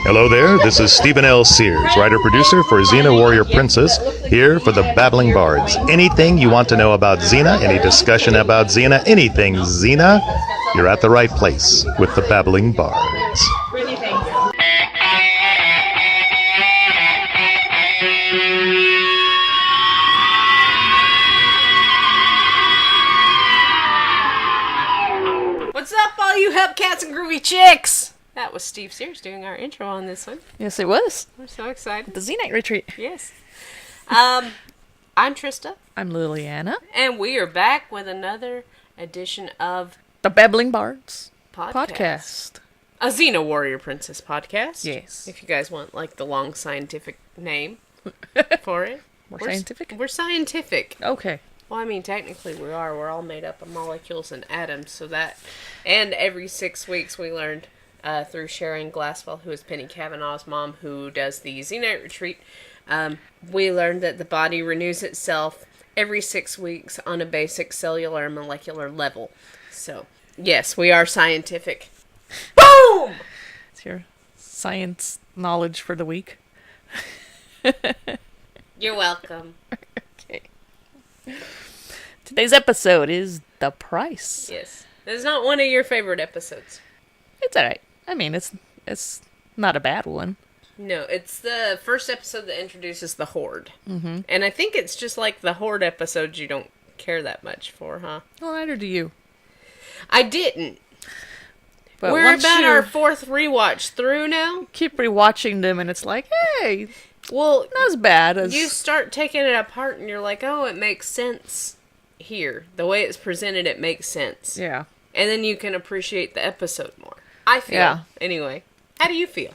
Hello there, this is Stephen L. Sears, writer-producer for Xena Warrior Princess, here for the Babbling Bards. Anything you want to know about Xena, any discussion about Xena, anything Xena, you're at the right place with the Babbling Bards. What's up, all you hubcats and groovy chicks? That was Steve Sears doing our intro on this one. Yes, it was. We're so excited. The Xenite Retreat. Yes. I'm Trista. I'm Liliana. And we are back with another edition of The Babbling Bards podcast. A Xena Warrior Princess podcast. Yes. If you guys want, like, the long scientific name for it. We're scientific? We're scientific. Okay. Well, I mean, technically we are. We're all made up of molecules and atoms, so that... And every 6 weeks we learned... through Sharon Glasswell, who is Penny Kavanaugh's mom, who does the Xenite Retreat, we learned that the body renews itself every 6 weeks on a basic cellular and molecular level. So, yes, we are scientific. Boom! It's your science knowledge for the week. You're welcome. Okay. Today's episode is The Price. Yes. This is not one of your favorite episodes. It's alright. I mean, it's not a bad one. No, it's the first episode that introduces the Horde. Mm-hmm. And I think it's just like the Horde episodes you don't care that much for, huh? Well, neither do you. I didn't. But we're about our fourth rewatch through now. Keep rewatching them and it's like, hey, well, not as bad as... You start taking it apart and you're like, oh, it makes sense here. The way it's presented, it makes sense. Yeah. And then you can appreciate the episode more. I feel. Yeah. Anyway. How do you feel?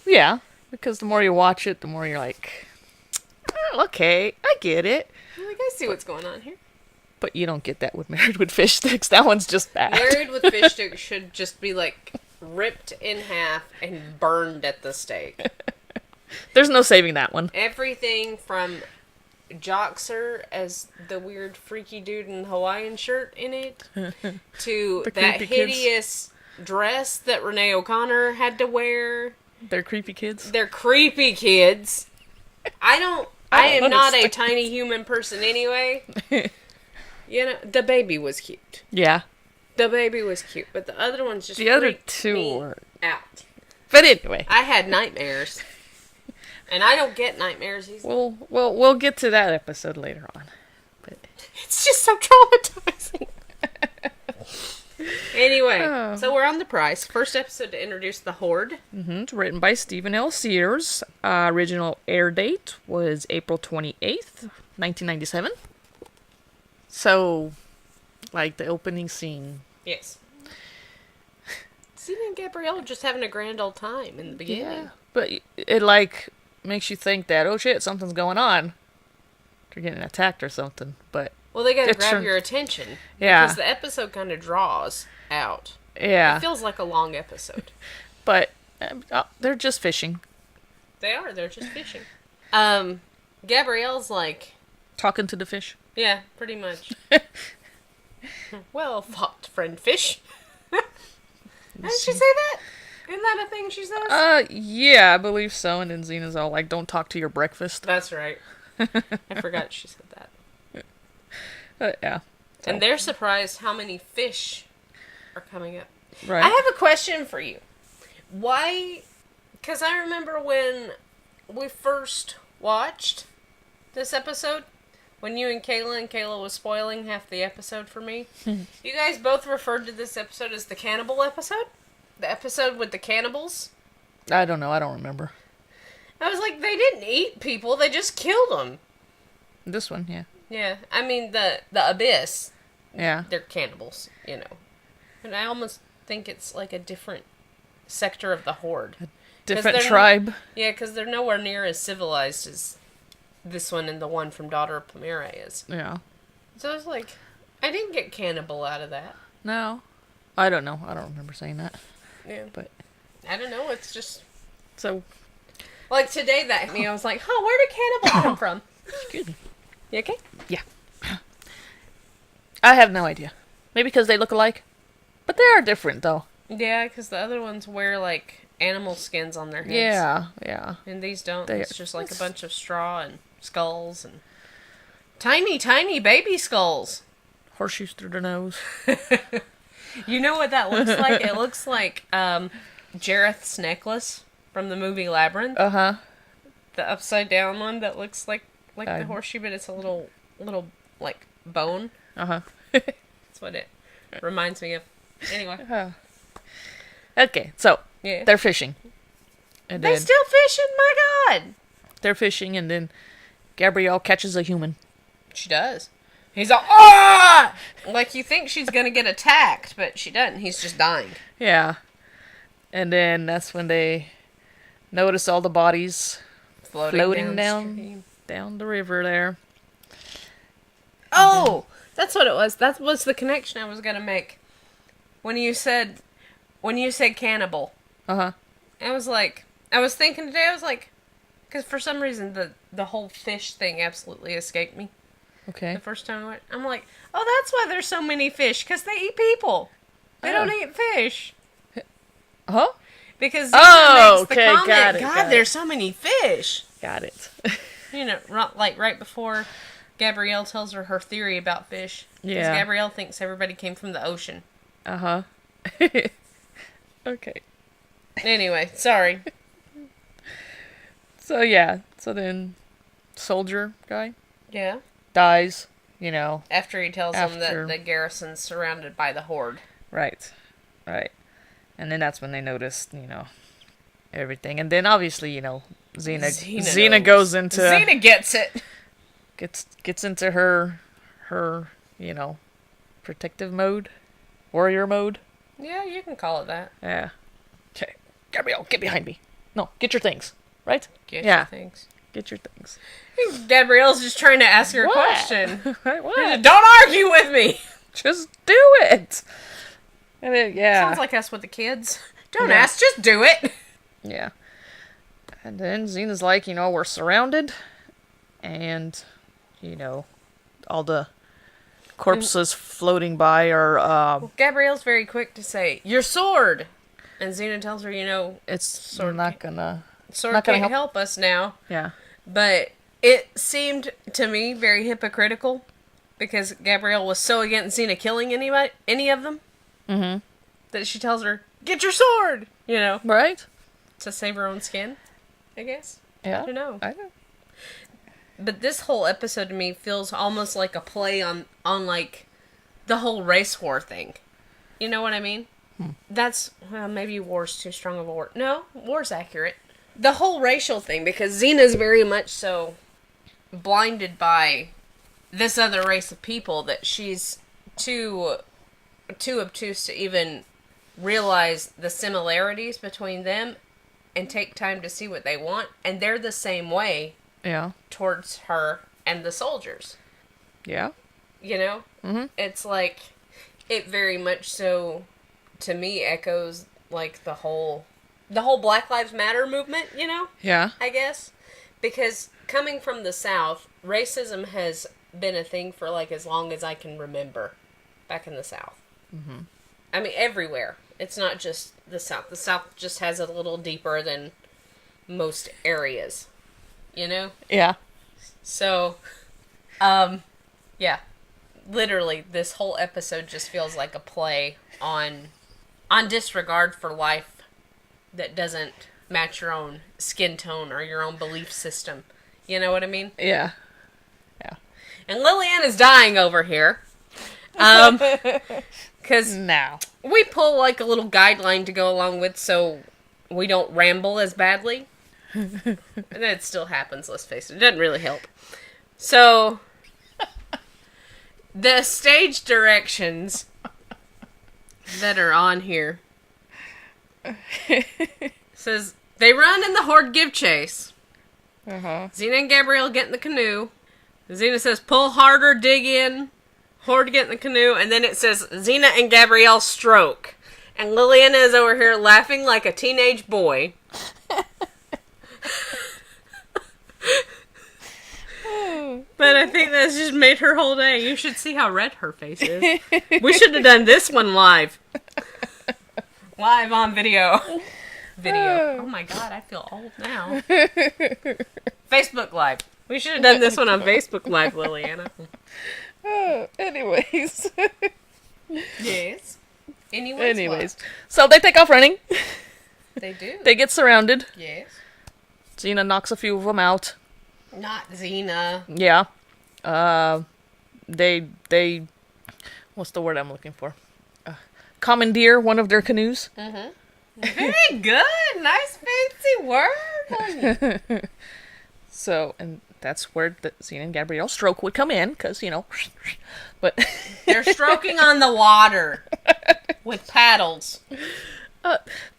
Yeah. Because the more you watch it, the more you're like, oh, okay, I get it. I'm like, I see what's going on here. But you don't get that with Married with Fish Sticks. That one's just bad. Married with Fish Sticks should just be like ripped in half and burned at the stake. There's no saving that one. Everything from Joxer as the weird freaky dude in the Hawaiian shirt in it to that hideous dress that Renee O'Connor had to wear. They're creepy kids. They're creepy kids. I am not a tiny human person anyway. You know, the baby was cute. Yeah. The baby was cute, but the other ones just the other freaked two me were out. But anyway, I had nightmares. And I don't get nightmares easily. We'll get to that episode later on. But it's just so traumatizing. Anyway, so we're on The Price. First episode to introduce the Horde. Mm-hmm. It's written by Stephen L. Sears. Original air date was April 28th, 1997. So, like the opening scene. Yes. Xena and Gabrielle are just having a grand old time in the beginning. Yeah, but it like makes you think that, oh shit, something's going on. They're getting attacked or something, but... Well, they gotta grab your attention. Yeah. Because the episode kind of draws out. Yeah. It feels like a long episode. But they're just fishing. They are. They're just fishing. Gabrielle's like... Talking to the fish. Yeah, pretty much. Well fought, friend fish. Did she say that? Isn't that a thing she says? Yeah, I believe so. And then Xena's all like, don't talk to your breakfast. That's right. I forgot she said that. Yeah. So. And they're surprised how many fish are coming up. Right. I have a question for you. Why? Because I remember when we first watched this episode, when you and Kayla was spoiling half the episode for me, you guys both referred to this episode as the cannibal episode? The episode with the cannibals? I don't know. I don't remember. I was like, they didn't eat people. They just killed them. This one, yeah. Yeah. I mean, the Abyss. Yeah. They're cannibals, you know. And I almost think it's like a different sector of the Horde. A different tribe? Yeah, because they're nowhere near as civilized as this one and the one from Daughter of Pomera is. Yeah. So I was like, I didn't get cannibal out of that. No. I don't know. I don't remember saying that. Yeah. But I don't know. It's just... So... Like today that hit me, I was like, huh, where did cannibal come from? Excuse me. You okay? Yeah. I have no idea. Maybe because they look alike. But they are different, though. Yeah, because the other ones wear, like, animal skins on their heads. Yeah, yeah. And these don't. They- It's just like a bunch of straw and skulls and tiny, tiny baby skulls. Horseshoes through the nose. You know what that looks like? It looks like Jareth's necklace from the movie Labyrinth. Uh-huh. The upside down one that looks like the I- horseshoe, but it's a little like bone. Uh-huh. That's what it reminds me of. Anyway, Okay, so yeah. they're fishing. And They then still fishing? My God! they're fishing, and then Gabrielle catches a human. She does. He's all, ah! Like you think she's gonna get attacked, but she doesn't. He's just dying. Yeah. And then that's when they notice all the bodies floating downstream. down the river there. Oh, that's what it was. That was the connection I was gonna make. When you said cannibal, Uh-huh. I was thinking today. I was like, because for some reason the whole fish thing absolutely escaped me Okay. the first time I went. I'm like, oh, that's why there's so many fish, because they eat people. They don't eat fish. Huh? Because Oh, makes the okay, comment, got it, God, got it." there's so many fish. Got it. You know, like right before Gabrielle tells her theory about fish. Because Yeah. Gabrielle thinks everybody came from the ocean. Uh-huh. Okay. Anyway, sorry. So yeah. So then soldier guy Yeah. dies, you know. After he tells them After- that the garrison's surrounded by the Horde. Right. Right. And then that's when they noticed, you know, everything. And then obviously, you know, Xena knows. goes into Xena gets it. gets into her you know, protective mode, warrior mode. Yeah, you can call it that. Yeah. Okay, Gabrielle, get behind me. No, get your things. Right? Get Yeah. your things. Get your things. Gabrielle's just trying to ask her a What? question. What? Don't argue with me. Just do it. And then, yeah. Sounds like us with the kids. Don't Yeah. ask, just do it. Yeah. And then Xena's like, you know, we're surrounded, and you know, all the corpses floating by are Gabrielle's very quick to say, your sword! And Xena tells her, you know, it's Sword not gonna sword Not gonna can't help. help us now. yeah. But it seemed to me very hypocritical because Gabrielle was so against Xena killing any of them Mm-hmm. that she tells her, get your sword! You know, Right? to save her own skin, I guess. Yeah. I don't know. I know. But this whole episode to me feels almost like a play on like the whole race war thing. You know what I mean? That's, well, maybe war's too strong of a word. No, war's accurate. The whole racial thing, because Xena's very much so blinded by this other race of people that she's too obtuse to even realize the similarities between them and take time to see what they want. And they're the same way Yeah. towards her and the soldiers. Yeah. You know? Mhm. It's like, it very much so, to me, echoes, like, the whole Black Lives Matter movement, you know? Yeah. I guess. Because coming from the South, racism has been a thing for, like, as long as I can remember back in the South. Mm-hmm. I mean, everywhere. It's not just the South. The South just has it a little deeper than most areas. You know? Yeah. So, yeah. Literally, this whole episode just feels like a play on disregard for life that doesn't match your own skin tone or your own belief system. You know what I mean? Yeah. Yeah. And Lillian is dying over here. Because Now. we pull like a little guideline to go along with so we don't ramble as badly. And it still happens, let's face it. It doesn't really help. So, the stage directions that are on here says, they run and the Horde give chase. Uh-huh. Xena and Gabrielle get in the canoe. Xena says, pull harder, dig in. Horde get in the canoe. And then it says, Xena and Gabrielle stroke. And Lillian is over here laughing like a teenage boy. But I think that's just made her whole day. You should see how red her face is. We should have done this one live. Live on video. video. Oh my god, I feel old now. Facebook Live. We should have done this one on Facebook Live, Liliana. Anyways. Yes. Anyways. So they take off running. They do. They get surrounded. Yes. Xena knocks a few of them out. Not Xena. Yeah. They what's the word I'm looking for? Commandeer one of their canoes. Very good. Nice fancy word, honey. So, and that's where the Xena and Gabrielle's stroke would come in, because, but... They're stroking on the water with paddles.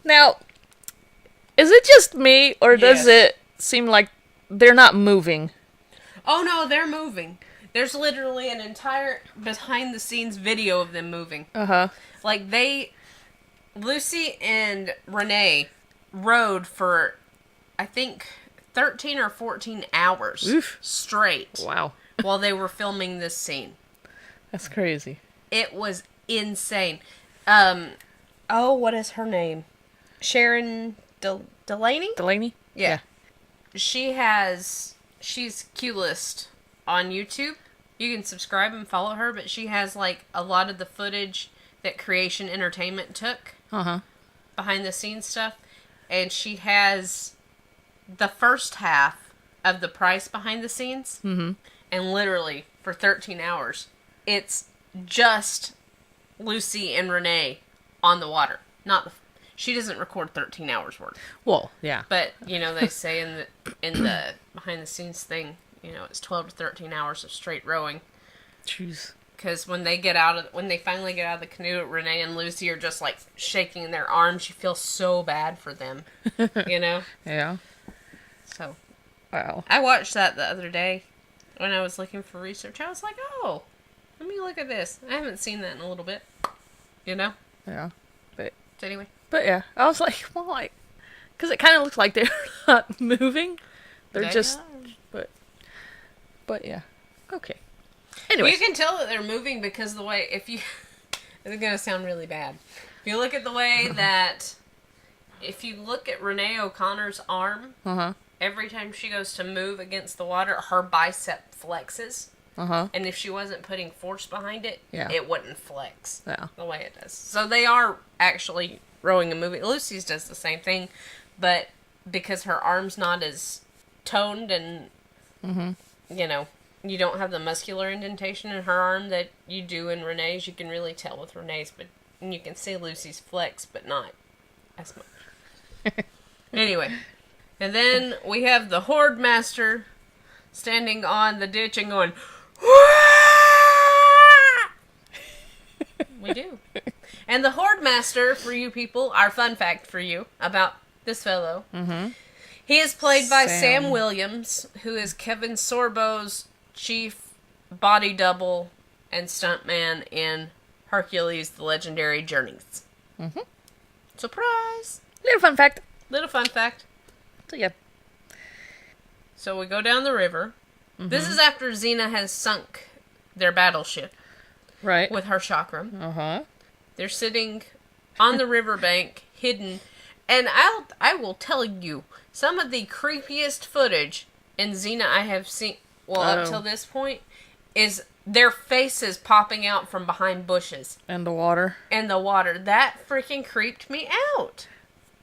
Now, is it just me, or does it seem like they're not moving? Oh no, they're moving. There's literally an entire behind-the-scenes video of them moving. Like, Lucy and Renee rode for, I think, 13 or 14 hours straight. Wow. While they were filming this scene. That's crazy. It was insane. What is her name? Sharon Delaney? Delaney? Yeah. She's Q-List on YouTube. You can subscribe and follow her, but she has, like, a lot of the footage that Creation Entertainment took. Behind the scenes stuff. And she has the first half of the price behind the scenes. And literally, for 13 hours, it's just Lucy and Renee on the water. She doesn't record 13 hours worth. Well, yeah. But, they say in the behind the scenes thing, it's 12 to 13 hours of straight rowing. Jeez. Because when they finally get out of the canoe, Renee and Lucy are just like shaking in their arms. You feel so bad for them, Yeah. So, wow. I watched that the other day when I was looking for research. I was like, oh, let me look at this. I haven't seen that in a little bit, Yeah. So anyway. But yeah, I was like, well, because it kind of looks like they're not moving. They're just, but yeah. Okay. Anyway. You can tell that they're moving because the way, it's going to sound really bad. If you look at the way that, if you look at Renee O'Connor's arm, every time she goes to move against the water, her bicep flexes. And if she wasn't putting force behind it, it wouldn't flex the way it does. So they are actually rowing and moving. Lucy's does the same thing, but because her arm's not as toned and, you don't have the muscular indentation in her arm that you do in Renee's. You can really tell with Renee's, but you can see Lucy's flex, but not as much. Anyway, and then we have the Horde Master standing on the ditch and going, we do. And the Horde Master, for you people, our fun fact for you about this fellow, he is played by Sam Williams, who is Kevin Sorbo's chief body double and stuntman in Hercules: The Legendary Journeys. Surprise! Little fun fact. So yeah. So we go down the river. This is after Xena has sunk their battleship. Right. With her chakram. They're sitting on the riverbank, hidden. And I will tell you, some of the creepiest footage in Xena I have seen, up till this point, is their faces popping out from behind bushes. And the water. That freaking creeped me out.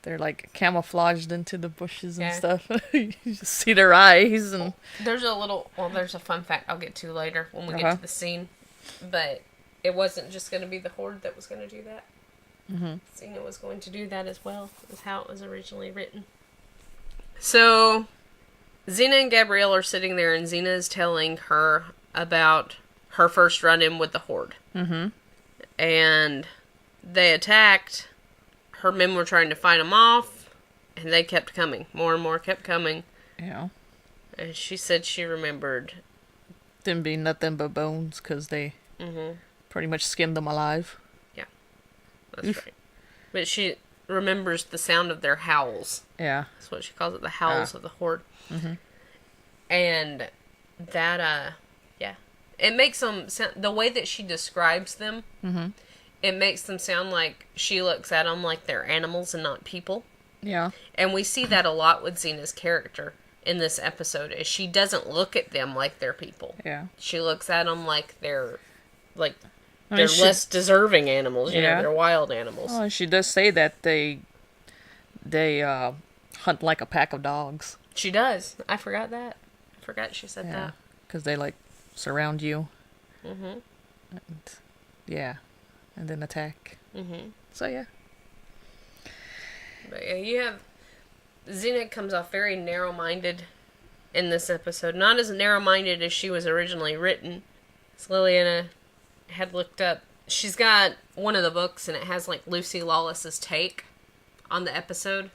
They're like camouflaged into the bushes and stuff. You just see their eyes and... There's a fun fact I'll get to later when we get to the scene. But it wasn't just going to be the Horde that was going to do that. Xena was going to do that as well, is how it was originally written. So, Xena and Gabrielle are sitting there, and Xena is telling her about her first run-in with the Horde. And they attacked. Her men were trying to fight them off, and they kept coming. More and more kept coming. Yeah. And she said she remembered them being nothing but bones, because they pretty much skinned them alive. Yeah. That's right. But she remembers the sound of their howls. Yeah. That's what she calls it, the howls of the Horde. And that, it makes them sound, the way that she describes them, it makes them sound like she looks at them like they're animals and not people. Yeah. And we see that a lot with Xena's character in this episode, is she doesn't look at them like they're people. Yeah. She looks at them like they're I mean, less deserving animals, you know, Yeah. they're wild animals. Oh, she does say that they hunt like a pack of dogs. She does. I forgot that. I forgot she said Yeah. that. Because they, like, surround you. Mm-hmm. And, yeah. And then attack. Mm-hmm. So, yeah. But yeah, you have... Xena comes off very narrow-minded in this episode. Not as narrow-minded as she was originally written. As Liliana had looked up. She's got one of the books, and it has, like, Lucy Lawless's take on the episode.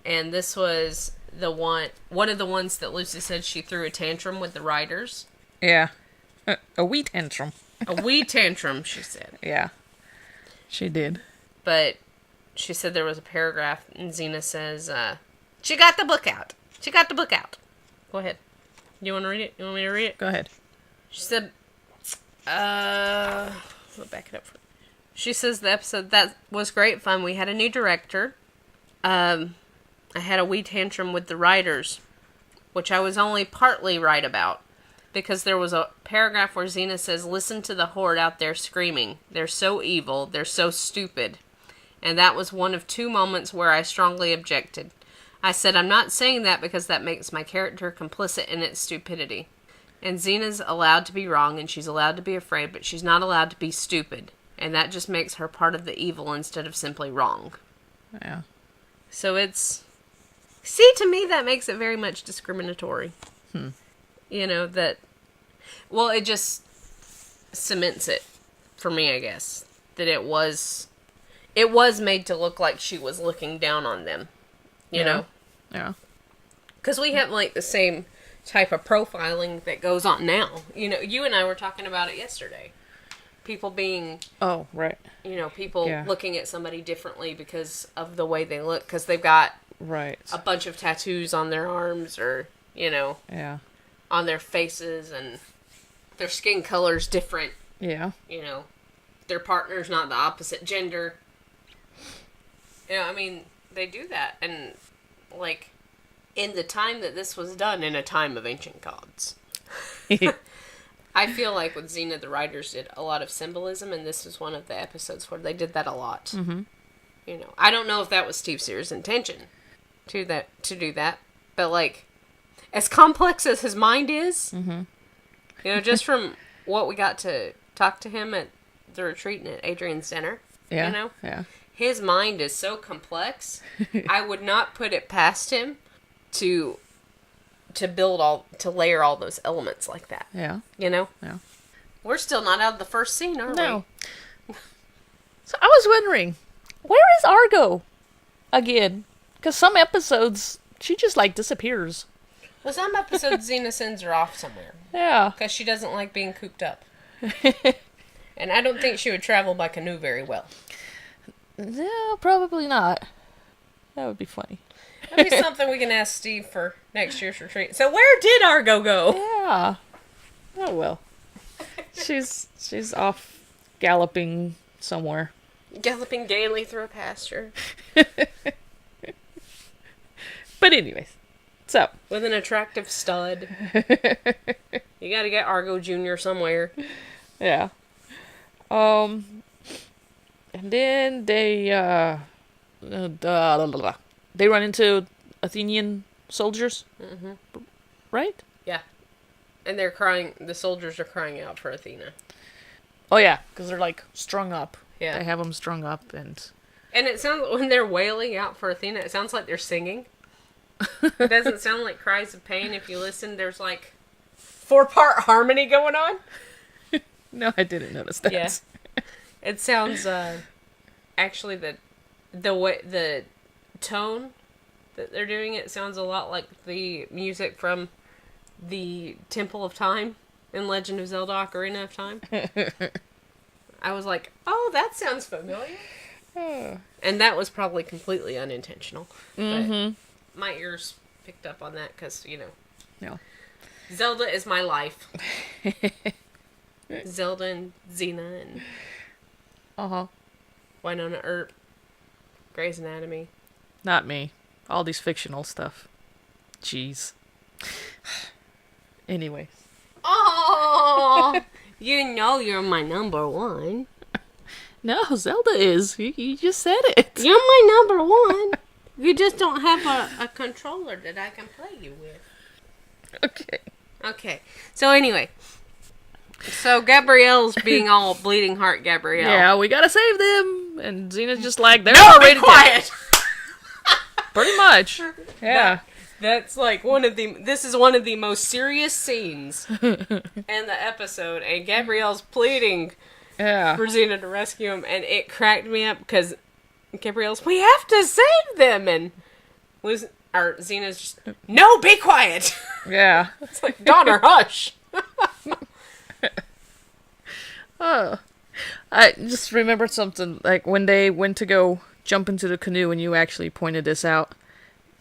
And this was one of the ones that Lucy said she threw a tantrum with the writers. Yeah. A wee tantrum. A wee tantrum, she said. Yeah. She did. But she said there was a paragraph, and Xena says, she got the book out. She got the book out. Go ahead. You want to read it? You want me to read it? Go ahead. She said, I'll back it up. She says the episode, that was great fun. We had a new director. I had a wee tantrum with the writers, which I was only partly right about. Because there was a paragraph where Xena says, listen to the Horde out there screaming. They're so evil. They're so stupid. And that was one of 2 moments where I strongly objected. I said, I'm not saying that because that makes my character complicit in its stupidity. And Xena's allowed to be wrong and she's allowed to be afraid, but she's not allowed to be stupid. And that just makes her part of the evil instead of simply wrong. Yeah. So it's... See, to me, that makes it very much discriminatory. You know, that... Well, it just cements it for me, I guess. That it was made to look like she was looking down on them. You know? Yeah. Because we have, like, the same type of profiling that goes on now. You know, you and I were talking about it yesterday. People being... Oh, right. You know, people Yeah. looking at somebody differently because of the way they look. Because they've got Right. a bunch of tattoos on their arms or, you know, Yeah. on their faces, and their skin color's different. Yeah. You know, their partner's not the opposite gender. You know, I mean, they do that. And, like, in the time that this was done, in a time of ancient gods, I feel like with Xena, the writers did a lot of symbolism, and this was one of the episodes where they did that a lot. Mm-hmm. You know, I don't know if that was Steve Sears' intention to do that, but, like, as complex as his mind is, Mm-hmm. you know, just from what we got to talk to him at the retreat and at Adrian's dinner, Yeah. you know, Yeah. his mind is so complex, I would not put it past him to layer all those elements like that. Yeah. You know? Yeah. We're still not out of the first scene, are No. So I was wondering, where is Argo again? Because some episodes, she just, like, disappears. we? Well, some episodes Xena sends her off somewhere. Yeah. Because she doesn't like being cooped up. And I don't think she would travel by canoe very well. No, probably not. That would be funny. That'd be something we can ask Steve for next year's retreat. So where did Argo go? Yeah. Oh, well. She's off galloping somewhere. Galloping gaily through a pasture. But anyways, so. With an attractive stud. You gotta get Argo Jr. somewhere. Yeah. And then they run into Athenian soldiers. Mm-hmm. Right? Yeah. And they're crying, the soldiers are crying out for Athena. Oh yeah, because they're like strung up. Yeah. They have them strung up and it sounds, when they're wailing out for Athena, it sounds like they're singing. It doesn't sound like cries of pain. If you listen, there's like 4-part harmony going on. no, I didn't notice that. Yeah. It sounds, actually the tone that they're doing it sounds a lot like the music from the Temple of Time in Legend of Zelda Ocarina of Time. I was like, oh, that sounds familiar. And that was probably completely unintentional. Mm-hmm. But my ears picked up on that because, you know. No. Zelda is my life. Zelda and Xena and Uh-huh. Winona Earp, Grey's Anatomy. Not me. All these fictional stuff. Jeez. Anyways. Oh, you know you're my number one. No, Zelda is. You just said it. You're my number one. You just don't have a controller that I can play you with. Okay. Okay. So anyway. So Gabrielle's being all bleeding heart Gabrielle. Yeah, we gotta save them. And Xena's just like, they're No, already be quiet. Pretty much. Yeah. That's like this is one of the most serious scenes in the episode, and Gabrielle's pleading Yeah. for Xena to rescue him, and it cracked me up because Gabrielle's, we have to save them, and Xena's just, no, be quiet. Yeah. It's like, daughter, hush. Oh. I just remembered something, like when they went to go jump into the canoe and you actually pointed this out,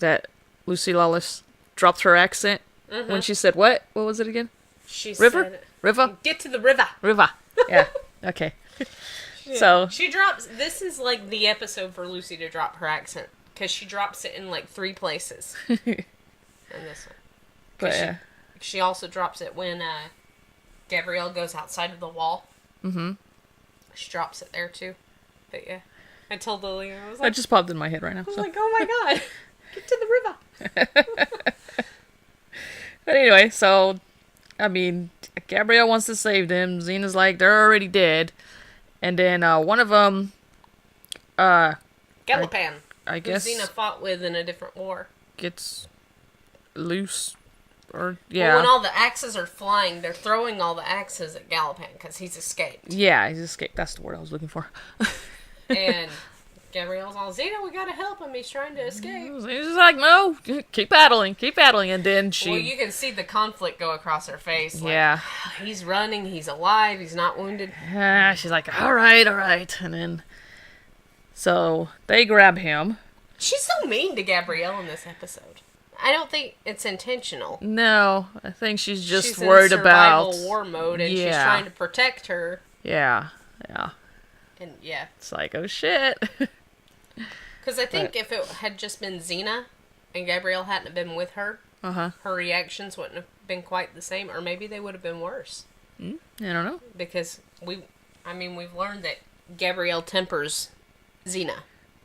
that Lucy Lawless dropped her accent when she said what? What was it again? She River? said, River? get to the river. River. Yeah. Okay. So She drops, this is like the episode for Lucy to drop her accent, because she drops it in like 3 places in this one. but yeah. She also drops it when Gabrielle goes outside of the wall. Mm-hmm. She drops it there too. But yeah. I told Lily, I was That like, just popped in my head right now. I was So. like, oh my god, get to the river. But anyway, so I mean, Gabrielle wants to save them. Xena's like, they're already dead. And then one of them, Galapan. I Who guess, Xena fought with in a different war. gets loose. Or, But yeah. when all the axes are flying, they're throwing all the axes at Galapan because he's escaped. Yeah, he's escaped. That's the word I was looking for. And Gabrielle's all, Xena, we gotta help him. He's trying to escape. He's just like, no, keep battling. And then she... Well, you can see the conflict go across her face. Like, yeah. he's running, he's alive, he's not wounded. She's like, all right. And then... So, they grab him. She's so mean to Gabrielle in this episode. I don't think it's intentional. No, I think she's just She's worried in about... survival war mode, and she's Yeah. trying to protect her. Yeah. And yeah. It's like, oh shit. Because I think if it had just been Xena, and Gabrielle hadn't have been with her, Uh-huh. her reactions wouldn't have been quite the same, or maybe they would have been worse. I don't know. Because we've learned that Gabrielle tempers Xena.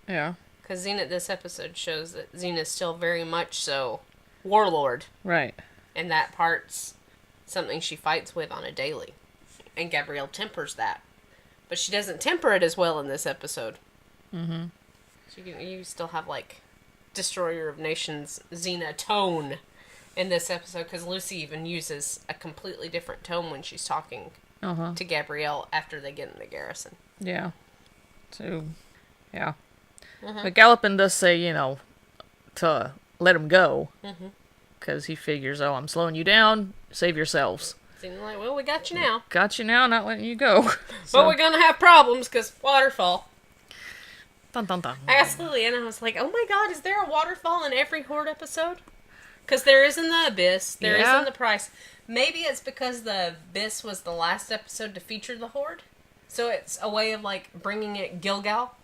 Yeah. Because Xena, this episode shows that Xena's still very much so warlord. Right. And that part's something she fights with on a daily. And Gabrielle tempers that. But she doesn't temper it as well in this episode. Mm-hmm. So you still have, like, Destroyer of Nations Xena tone in this episode. Because Lucy even uses a completely different tone when she's talking Uh-huh. to Gabrielle after they get in the garrison. Yeah. So, yeah. Mm-hmm. But Gallopin does say, to let him go. Mm-hmm. Because he figures, oh, I'm slowing you down. Save yourselves. Seems like, well, we got you now. Got you now, not letting you go. But we're gonna have problems because waterfall. Dun, dun, dun. I asked Lily and I was like, oh my god, is there a waterfall in every Horde episode? Because there is in the Abyss, there is Yeah. in the Price. Maybe it's because the Abyss was the last episode to feature the Horde. So it's a way of, like, bringing it Gilgal.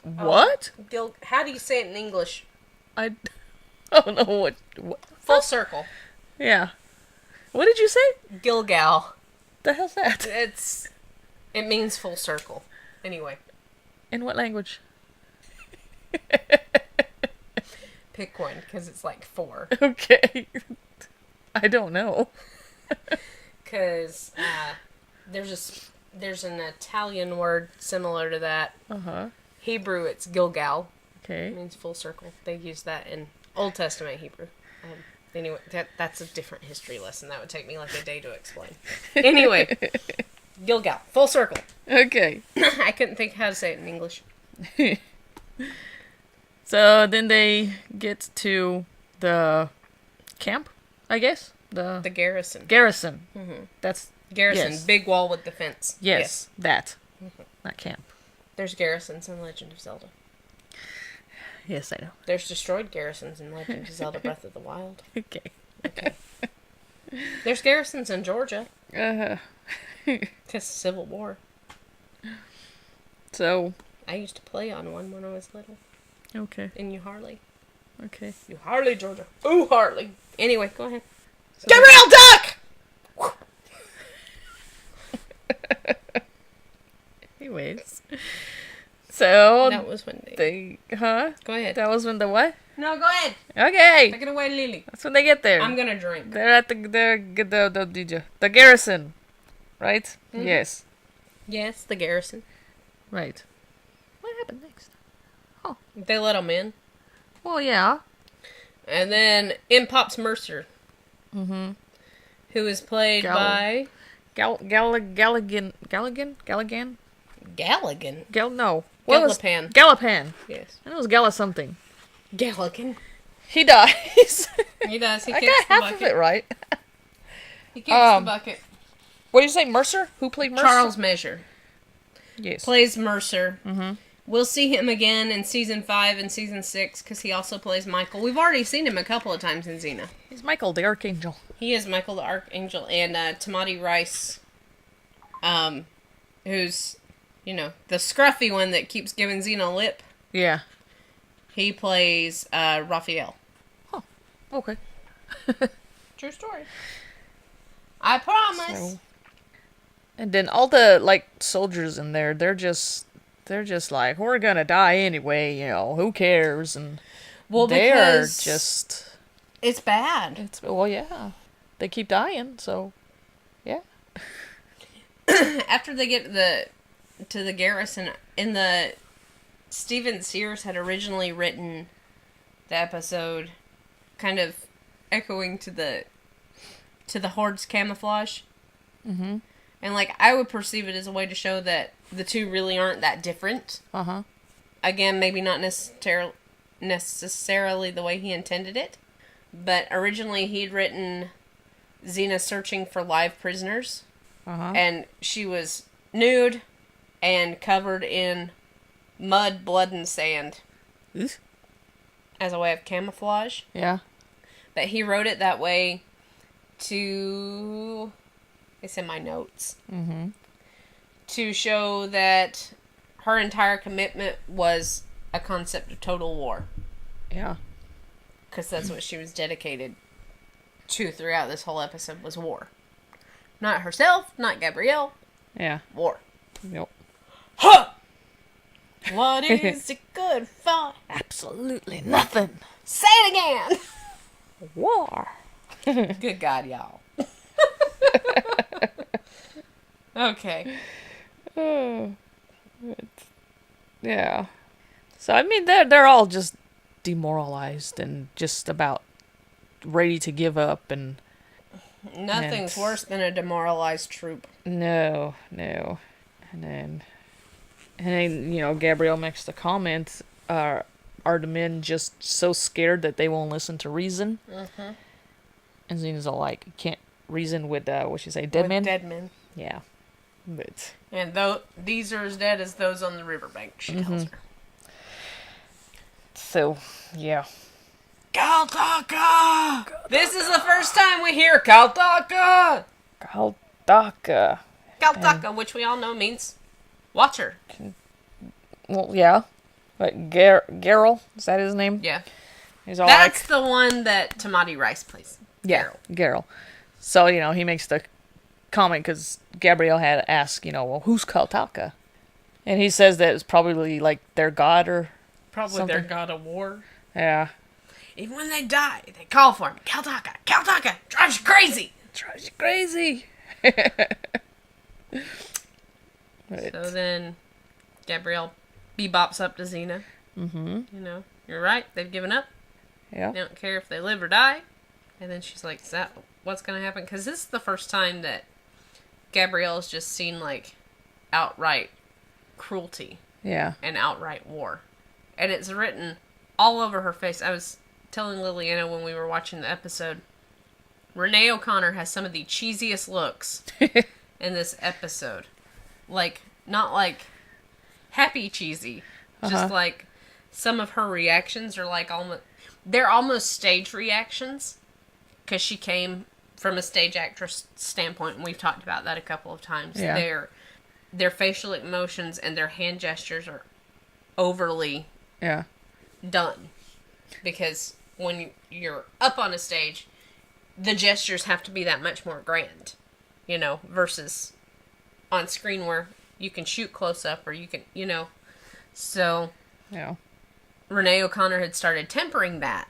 What? How do you say it in English? I don't know what. Full circle. Yeah. What did you say? Gilgal. The hell's that? It means full circle. Anyway. In what language? Pick one, because it's like 4. Okay. I don't know. Because there's an Italian word similar to that. Uh-huh. Hebrew, it's Gilgal. Okay. It means full circle. They use that in Old Testament Hebrew. Anyway, that's a different history lesson. That would take me like a day to explain. Anyway, Gilgal, full circle. Okay. I couldn't think how to say it in English. So then they get to the camp, I guess? The garrison. Garrison. Mm-hmm. That's... Garrison, Yes. big wall with defense. Yes, that. Not camp. There's garrisons in Legend of Zelda. Yes, I know. There's destroyed garrisons in Legend of Zelda Breath of the Wild. Okay. There's garrisons in Georgia. Uh-huh. Because Civil War. So... I used to play on one when I was little. Okay. in New Harley. Okay. New Harley, Georgia. Ooh, Harley. Anyway, go ahead. So Gabrielle, duck! Anyways. So That was when they Huh? Go ahead. That was when the what? No, go ahead. Okay. Take it away, Lily. That's when they get there. I'm gonna drink. They're at the garrison. Right? Mhm. Yes. Yes, the garrison. Right. What happened next? They let them in. Well, yeah. And then in pops Mercer. Mm-hmm. Who is played by... Galligan? Galligan? No. What was- Galapan. Galapan. Yes. I know it was Gala something. Galligan. He dies. He does. He I kicks got the half bucket. of it right. He kicks the bucket. What did you say, Mercer? Who played Mercer? Charles Measure Yes. plays Mercer. Mm-hmm. We'll see him again in Season 5 and Season 6, because he also plays Michael. We've already seen him a couple of times in Xena. He's Michael, the Archangel. He is Michael the Archangel, and Tamati Rice, who's, you know, the scruffy one that keeps giving Xena lip. Yeah. He plays Raphael. Huh. Okay. True story. I promise. So, and then all the, like, soldiers in there, they're just like, we're gonna die anyway, you know, who cares? And Well, they're because just... it's bad. Well, yeah. They keep dying, so... Yeah. After they get to the garrison, in the... Stephen Sears had originally written the episode kind of echoing to the Horde's camouflage. Mm-hmm. And, like, I would perceive it as a way to show that the two really aren't that different. Uh-huh. Again, maybe not necessarily the way he intended it. But originally he'd written Xena searching for live prisoners. Uh-huh. And she was nude and covered in mud, blood, and sand. Oof. As a way of camouflage. Yeah. But he wrote it that way to... It's in my notes. Mm-hmm. To show that her entire commitment was a concept of total war. Yeah. Because that's what she was dedicated to throughout this whole episode, was war. Not herself, not Gabrielle. Yeah. War. Yep. Huh! What is it good for? Absolutely nothing. Say it again! War. Good God, y'all. Okay. Yeah. So, I mean, they're all just demoralized and just about ready to give up and... Nothing's worse than a demoralized troop. No. And then, you know, Gabrielle makes the comment, are the men just so scared that they won't listen to reason? Mm-hmm. And Xena's all like, can't reason with, what she say, dead men? Dead men. Yeah. But... And though these are as dead as those on the riverbank, she tells her. So, yeah. Kaltaka! This is the first time we hear Kaltaka! Kaldaka. Kaltaka, which we all know means watcher. Well, yeah. But Geralt, is that his name? Yeah. He's all That's like... the one that Tamati Rice plays. Yeah, Geralt. So, you know, he makes the comment because Gabrielle had asked, you know, well, who's Kaltaka? And he says that it's probably, like, their god or Probably something. their god of war. Yeah. Even when they die, they call for him. Kaltaka! Kaltaka! Drives you crazy! Drives you crazy. Right. So then, Gabrielle bebops up to Xena. Mm-hmm. You know, you're right, they've given up. Yeah. They don't care if they live or die. And then she's like, is that what's going to happen? Because this is the first time that Gabrielle's just seen, like, outright cruelty. Yeah. And outright war. And it's written all over her face. I was telling Liliana when we were watching the episode, Renee O'Connor has some of the cheesiest looks in this episode. Like, not like happy cheesy. Just like some of her reactions are like almost, they're almost stage reactions. Because she came from a stage actress standpoint, and we've talked about that a couple of times. Yeah. Their facial emotions and their hand gestures are overly Yeah. done. Because when you're up on a stage, the gestures have to be that much more grand, you know, versus on screen where you can shoot close up or you can, you know. So, Yeah. Renee O'Connor had started tempering that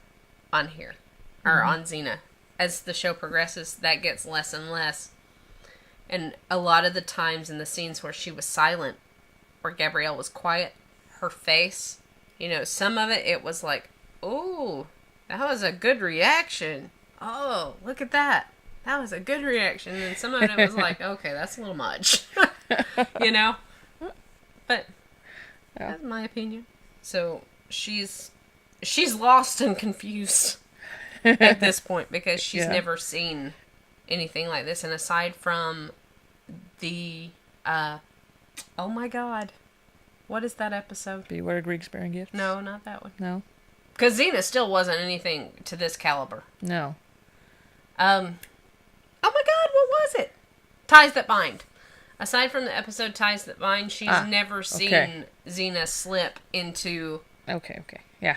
on here, or on Xena. As the show progresses, that gets less and less. And a lot of the times in the scenes where she was silent, where Gabrielle was quiet, her face, you know, some of it was like, oh, that was a good reaction. Oh, look at that. That was a good reaction. And some of it was like, okay, that's a little much. You know? But that's my opinion. So she's lost and confused at this point because she's never seen anything like this. And aside from the, oh my God, what is that episode? Beware Greeks bearing gifts? No, not that one. No. Because Xena still wasn't anything to this caliber. No. Oh my God, what was it? Ties That Bind. Aside from the episode Ties That Bind, she's never seen Xena slip into... Okay. Yeah.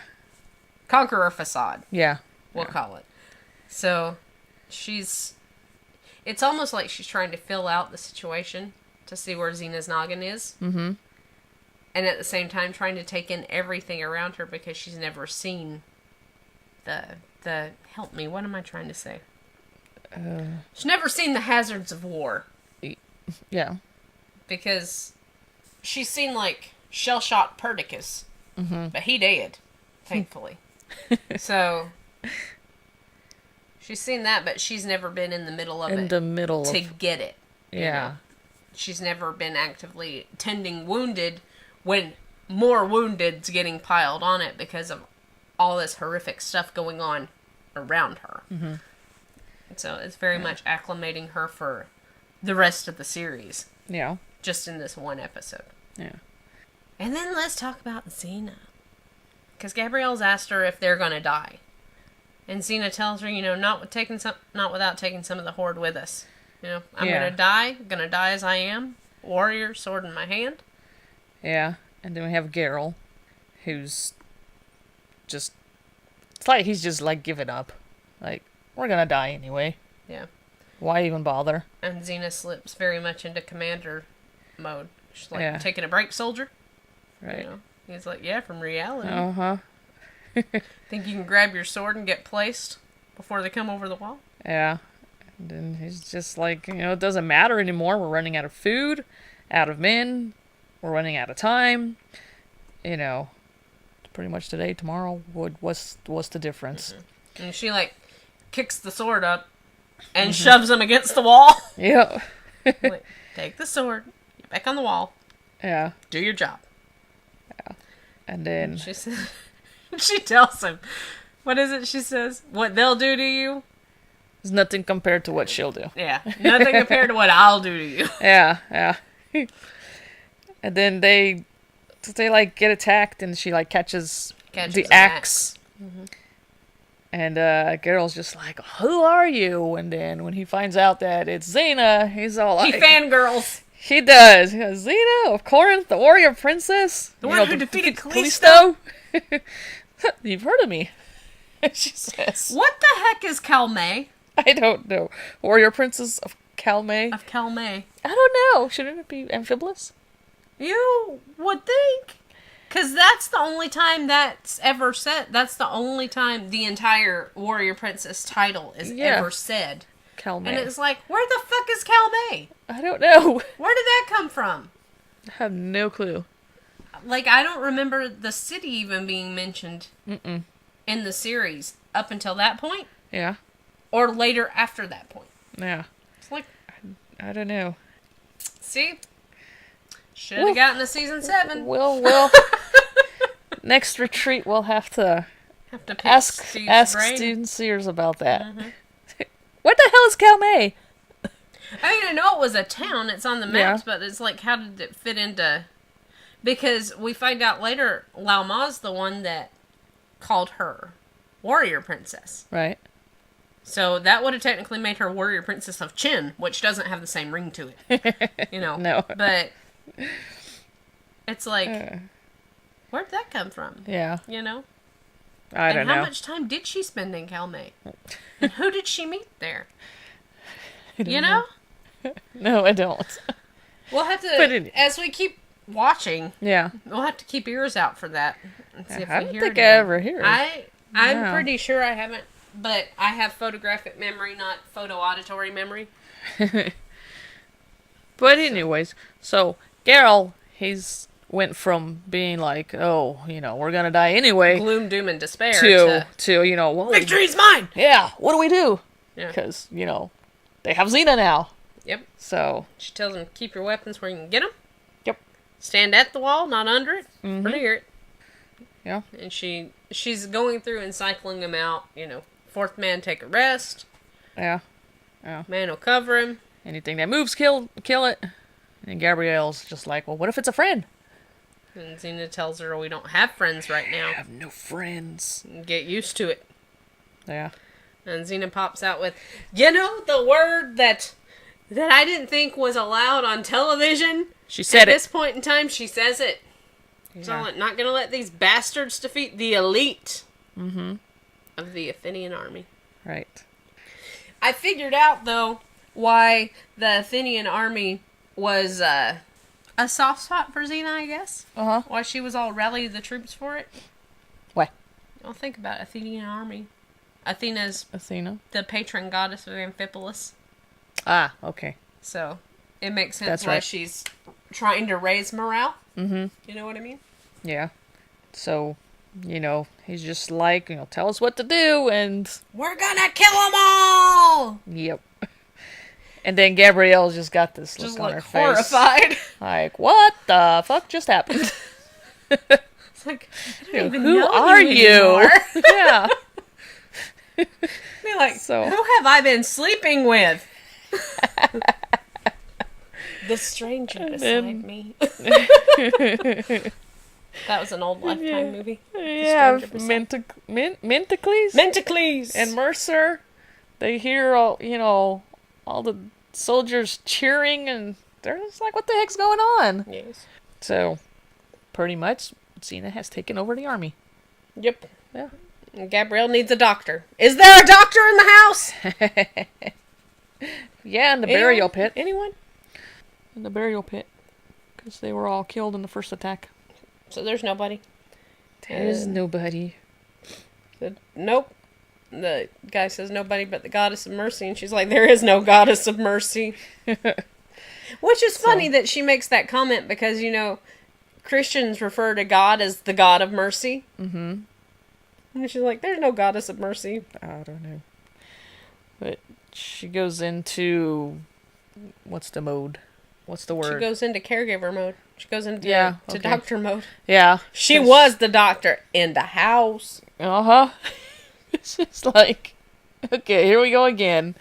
Conqueror facade. Yeah. We'll call it. So, it's almost like she's trying to fill out the situation to see where Xena's noggin is. Mm-hmm. And at the same time trying to take in everything around her because she's never seen the help me, what am I trying to say? She's never seen the hazards of war. Yeah. Because she's seen, like, shell-shocked Perdiccas. Mm-hmm. But he did, thankfully. So, she's seen that, but she's never been in the middle of it. In the middle to get it. Yeah. You know? She's never been actively tending wounded when more wounded's getting piled on it because of all this horrific stuff going on around her. Mm-hmm. So it's very much acclimating her for the rest of the series. Yeah. Just in this one episode. Yeah. And then let's talk about Xena. Because Gabrielle's asked her if they're going to die. And Xena tells her, you know, not without taking some of the Horde with us. You know, I'm going to die as I am. Warrior, sword in my hand. Yeah. And then we have Geralt, who's just... It's like he's just, like, given up. Like, we're gonna die anyway. Yeah. Why even bother? And Xena slips very much into commander mode. She's like, taking a break, soldier? Right. You know? He's like, yeah, from reality. Uh-huh. Think you can grab your sword and get placed before they come over the wall? Yeah. And then he's just like, you know, it doesn't matter anymore. We're running out of food, out of men. We're running out of time. You know, pretty much today, tomorrow, what's the difference? Mm-hmm. And she, like, kicks the sword up and shoves him against the wall. Yeah. Like, take the sword, get back on the wall. Yeah. Do your job. Yeah. And then... She says... She tells him... What is it she says? What they'll do to you? Is nothing compared to what she'll do. Yeah. Nothing compared to what I'll do to you. Yeah. And then they like get attacked and she like catches the axe. Mm-hmm. And Geralt's just like, who are you? And then when he finds out that it's Xena, he's all like... He fangirls. He does. He goes, Xena of Corinth, the warrior princess. The one who defeated Callisto. You've heard of me. She says. What the heck is Calme? I don't know. Warrior princess of Calme. Of Calme. I don't know. Shouldn't it be amphibolous? You would think. Because that's the only time that's ever said. That's the only time the entire Warrior Princess title is ever said. Calme. And it's like, where the fuck is Calme? I don't know. Where did that come from? I have no clue. Like, I don't remember the city even being mentioned in the series up until that point. Yeah. Or later after that point. Yeah. It's like... I don't know. See? Should have gotten to season 7. Well. Next retreat, we'll have to ask student Sears about that. Mm-hmm. What the hell is Calme? I mean, I know it was a town. It's on the maps, but it's like, how did it fit into... Because we find out later, Lao Ma's the one that called her Warrior Princess. Right. So that would have technically made her Warrior Princess of Chin, which doesn't have the same ring to it. You know? No. But it's like, where'd that come from? Yeah. You know? I don't and know. how much time did she spend in Calmate? And who did she meet there? You know? No, I don't. We'll have But to, as we keep watching, Yeah. we'll have to keep ears out for that. And see if I we don't hear think it I again. ever hear it. I'm No. pretty sure I haven't, but I have photographic memory, not photo-auditory memory. But anyways, so Geralt, he's went from being like, oh, we're gonna die anyway, Gloom, doom, and despair to well, victory's mine! yeah, what do we do? Yeah. Because, they have Xena now. Yep. So, She tells him, keep your weapons where you can get them. yep. Stand at the wall, not under it, Mm-hmm. or near it. Yeah. And she's going through and cycling them out. Fourth man take a rest. Yeah. Man will cover him. Anything that moves, kill it. And Gabrielle's just like, well, what if it's a friend? And Xena tells her, we don't have friends right now. I have no friends. Get used to it. Yeah. And Xena pops out with, the word that I didn't think was allowed on television. She said At it. this point in time, she says it. So Yeah. I'm not going to let these bastards defeat the elite of the Athenian army. Right. I figured out, though, why the Athenian army was a soft spot for Xena, I guess. Uh-huh. Why she was all rally the troops for it. Why? I'll think about Athenian army. Athena's Athena. the patron goddess of Amphipolis. Ah, okay. So it makes sense That's why right. she's trying to raise morale. Mm-hmm. You know what I mean? Yeah. So, he's just like, tell us what to do, and We're gonna kill them all! yep. And then Gabrielle's just got this Just look on her look face. horrified. Like, what the fuck just happened? It's like, I don't even Who know are you? anymore. Yeah. Be like, So- who have I been sleeping with? The stranger beside then- me. That was an old Lifetime movie. Yeah, Stranger beside- Mentacles Mentacles! and Mercer. They hear all the soldiers cheering, and they're just like, what the heck's going on? Yes. So, pretty much, Xena has taken over the army. Yep. Yeah. And Gabrielle needs a doctor. Is there a doctor in the house? Yeah, in the burial Anyone? pit. Anyone? In the burial pit. Because they were all killed in the first attack. So there's nobody. There's nobody. Nope. The guy says nobody but the goddess of mercy, and she's like, there is no goddess of mercy. Which is funny that she makes that comment because, Christians refer to God as the God of mercy. Mm-hmm. And she's like, there's no goddess of mercy. I don't know. But she goes into... What's the mode? What's the word? She goes into caregiver mode. She goes into Yeah, to okay. doctor mode. Yeah. She was the doctor in the house. Uh-huh. It's just like, okay, here we go again.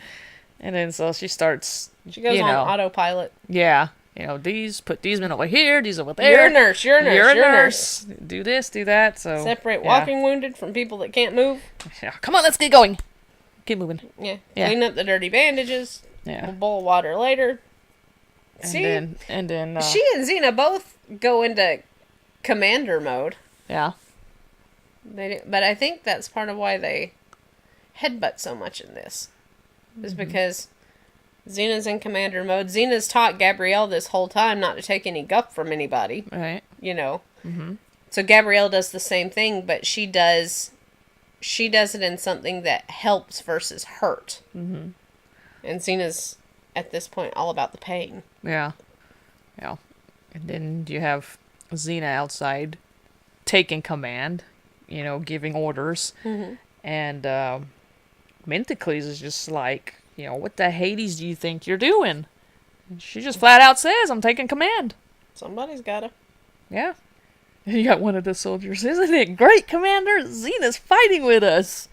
And then so she starts... She goes on autopilot. Yeah. Put these men over here, these over there. You're a nurse. You're a nurse. You're a You're nurse. Do this, do that. So Separate yeah. walking wounded from people that can't move. Yeah. Come on, let's get going. Keep moving. Yeah. Yeah. Clean up the dirty bandages. Yeah. A bowl of water later. And See? then She and Xena both go into commander mode. yeah. But I think that's part of why they headbutt so much in this. Is because Xena's in commander mode. Xena's taught Gabrielle this whole time not to take any guff from anybody. Right. Mm-hmm. So Gabrielle does the same thing, but she does it in something that helps versus hurt. Mm-hmm. And Xena's, at this point, all about the pain. Yeah. Yeah. And then you have Xena outside taking command, giving orders. Mm-hmm. And Mentacles is just like, what the Hades do you think you're doing? And she just flat out says, I'm taking command. Somebody's gotta. Yeah. You got one of the soldiers. Isn't it great, Commander? Xena's fighting with us.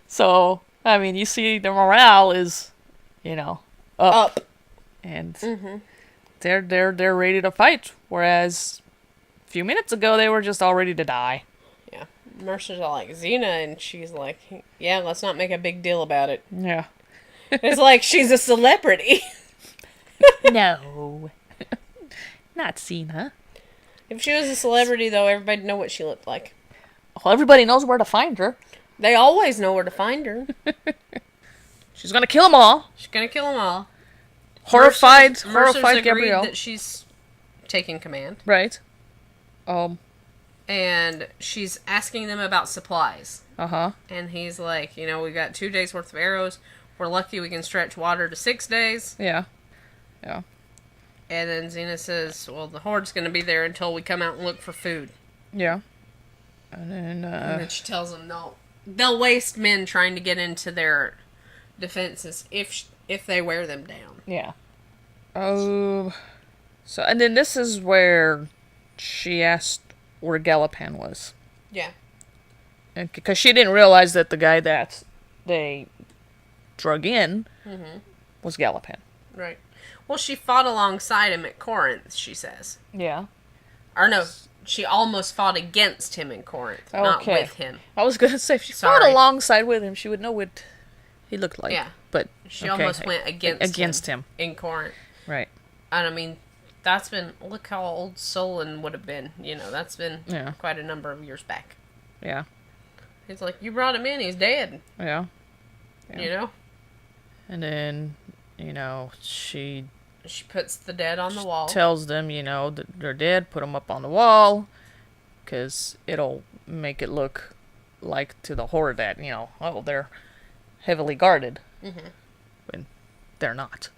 So, I mean, you see the morale is, up. And they're ready to fight. Whereas a few minutes ago they were just all ready to die. Yeah. Mercer's all like, Xena, and she's like, yeah, let's not make a big deal about it. Yeah. It's like she's a celebrity. No. Not Xena. If she was a celebrity, though, everybody'd know what she looked like. Well, everybody knows where to find her. They always know where to find her. She's gonna kill them all. She's gonna kill them all. Horrified Mercer's agreed Gabrielle. that she's taking command. Right. And she's asking them about supplies. Uh-huh. And he's like, we got 2 days worth of arrows. We're lucky we can stretch water to 6 days. Yeah. Yeah. And then Xena says, well, the Horde's going to be there until we come out and look for food. Yeah. And then she tells them they'll waste men trying to get into their defenses if they wear them down. Yeah. So, and then this is where she asked where Galapan was. Yeah. Because she didn't realize that the guy that they drug in was Galapan. Right. Well, she fought alongside him at Corinth, she says. Yeah. Or no, she almost fought against him in Corinth, not with him. I was going to say, if she fought alongside with him, she would know what he looked like. Yeah. But she almost went against him in Corinth. Right. And I mean, look how old Solon would have been. That's been quite a number of years back. Yeah. He's like, you brought him in, he's dead. Yeah. And then, she puts the dead on the wall. Tells them, that they're dead, put them up on the wall, because it'll make it look like to the Horde that, they're heavily guarded. Mm-hmm. When they're not.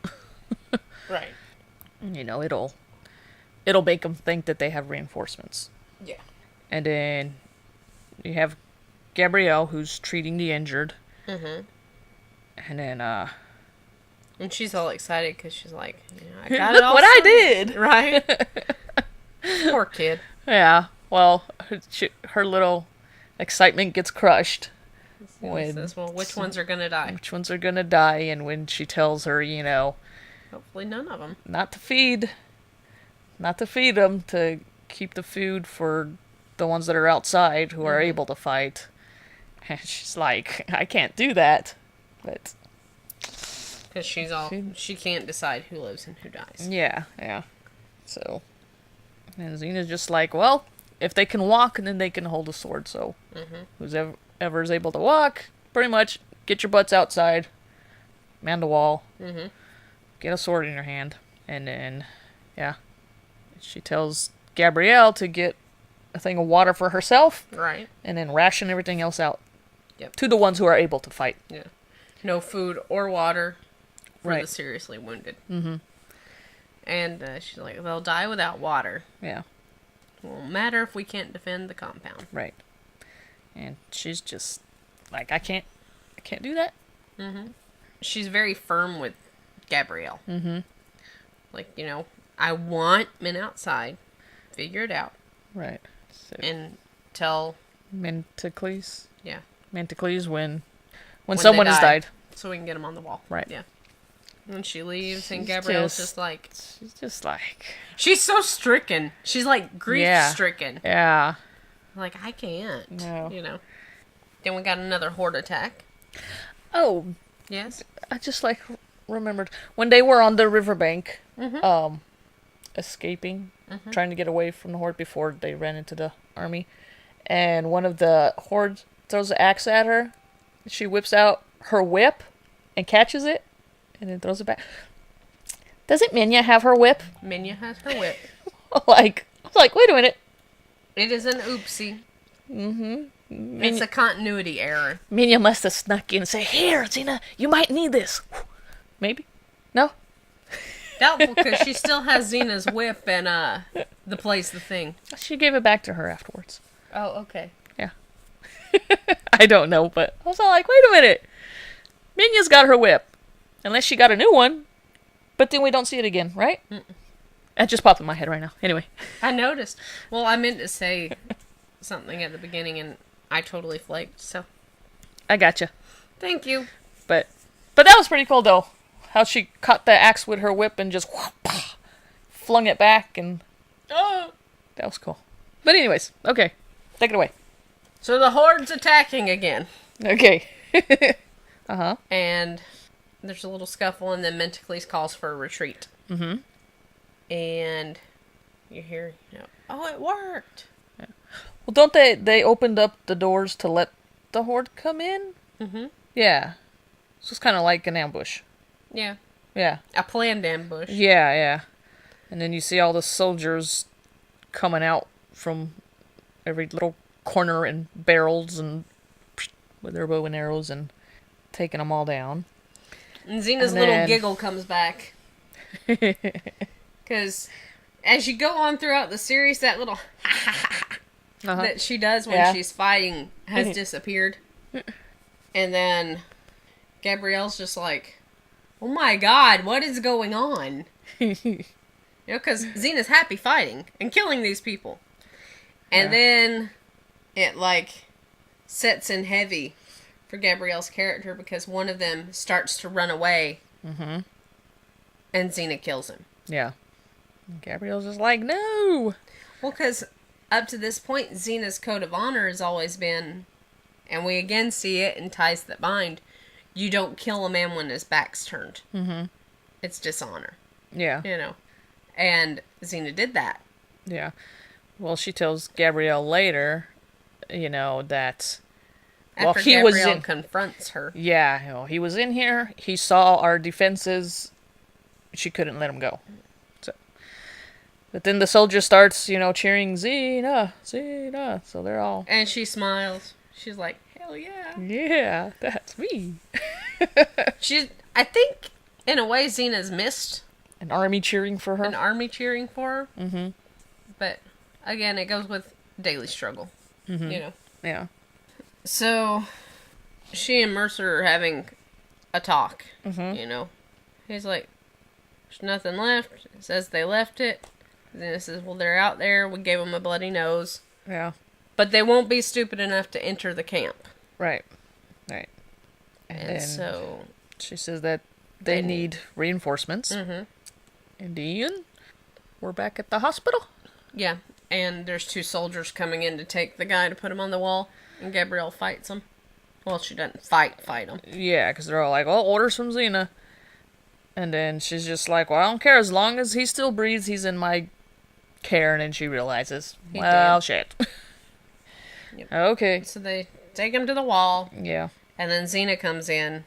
Right. It'll make them think that they have reinforcements. Yeah. And then you have Gabrielle, who's treating the injured. Mm-hmm. And then, and she's all excited because she's like, I got it all. What I did! Right? Poor kid. Yeah. Well, her little excitement gets crushed. Says, well, which ones are going to die? Which ones are going to die, and when she tells her, hopefully none of them. Not to feed them, to keep the food for the ones that are outside who are able to fight. And she's like, I can't do that. But because she can't decide who lives and who dies. Yeah. So, and Xena's just like, well, if they can walk, then they can hold a sword. So, who's ever is able to walk, pretty much get your butts outside, man the wall, get a sword in your hand, and then, she tells Gabrielle to get a thing of water for herself, right, and then ration everything else out. Yep. To the ones who are able to fight. Yeah. No food or water for the seriously wounded. Mm-hmm. And she's like, they'll die without water. Yeah. It won't matter if we can't defend the compound. Right. And she's just like, I can't do that. Mm-hmm. She's very firm with Gabrielle. Mm-hmm. Like, I want men outside. Figure it out. Right. So, and tell Manticles. Yeah. Manticles when someone has died. So we can get them on the wall. Right. Yeah. And she leaves, and Gabrielle's just like... She's just like... She's so stricken. She's like grief-stricken. Yeah. Like, I can't. No. Then we got another Horde attack. Oh. Yes? I just remembered when they were on the riverbank, escaping, trying to get away from the Horde before they ran into the army, and one of the Horde throws an axe at her. She whips out her whip and catches it, and then throws it back. Doesn't Minya have her whip? Minya has her whip. I was like, wait a minute. It is an oopsie. Mm-hmm. It's a continuity error. Minya must have snuck in and said, here, Xena, you might need this. Maybe? No? Doubtful, because she still has Xena's whip and the thing. She gave it back to her afterwards. Oh, okay. Yeah. I don't know, but I was all like, wait a minute. Minya's got her whip. Unless she got a new one. But then we don't see it again, right? Mm-mm. That just popped in my head right now. Anyway. I noticed. Well, I meant to say something at the beginning, and I totally flaked, so. I gotcha. Thank you. But that was pretty cool, though. How she caught the axe with her whip and just flung it back, and that was cool. But anyways, okay. Take it away. So the Horde's attacking again. Okay. Uh-huh. And there's a little scuffle, and then Manticles calls for a retreat. Mm-hmm. And you hear, oh, it worked. Yeah. Well, don't they opened up the doors to let the Horde come in? Mm-hmm. Yeah. So it's kind of like an ambush. Yeah. Yeah. A planned ambush. Yeah, yeah. And then you see all the soldiers coming out from every little corner and barrels and with their bow and arrows and taking them all down. And Xena's And little then- giggle comes back. Because as you go on throughout the series, that little Uh-huh. that she does when Yeah. she's fighting has disappeared. And then Gabrielle's just like, oh my god, what is going on? You know, because Xena's happy fighting and killing these people. And then it, like, sets in heavy for Gabrielle's character because one of them starts to run away. Mm-hmm. And Xena kills him. Yeah. And Gabrielle's just like, no! Well, because up to this point, Xena's code of honor has always been, and we again see it in Ties That Bind, you don't kill a man when his back's turned. Mm-hmm. It's dishonor. Yeah. You know. And Xena did that. Yeah. Well, she tells Gabrielle later, you know, that... After he Gabrielle was in... confronts her. Yeah, you know, he was in here, he saw our defenses, she couldn't let him go. So, but then the soldier starts, you know, cheering, Xena, Xena, so they're all... And she smiles. She's like, hell yeah. Yeah, that's me. I think, in a way, Xena's missed An army cheering for her. an army cheering for her. Mm-hmm. But, again, it goes with daily struggle. Mm-hmm. You know. Yeah. So, she and Mercer are having a talk, Mm-hmm. you know. He's like, there's nothing left. It says they left it. Then it says, well, they're out there. We gave them a bloody nose. Yeah. But they won't be stupid enough to enter the camp. Right. Right. And then so... she says that they need reinforcements. Mm-hmm. And Ian, we're back at the hospital. Yeah. And there's two soldiers coming in to take the guy to put him on the wall. And Gabrielle fights him. Well, she doesn't fight him. Yeah, because they're all like, oh, orders from Xena. And then she's just like, well, I don't care. As long as he still breathes, he's in my care. And then she realizes, He well, did. shit. Yep. Okay. So they take him to the wall. Yeah. And then Xena comes in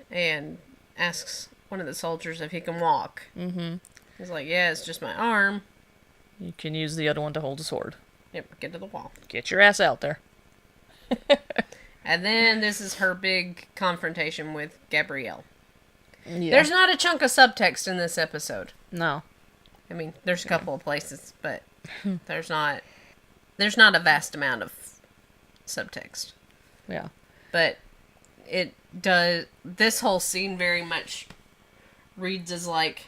and asks one of the soldiers if he can walk. Mm-hmm. He's like, yeah, it's just my arm. You can use the other one to hold a sword. Yep, get to the wall. Get your ass out there. And then this is her big confrontation with Gabrielle. Yeah. There's not a chunk of subtext in this episode. No. I mean, there's a couple of places, but there's not a vast amount of subtext. Yeah. But it does, this whole scene very much reads as like,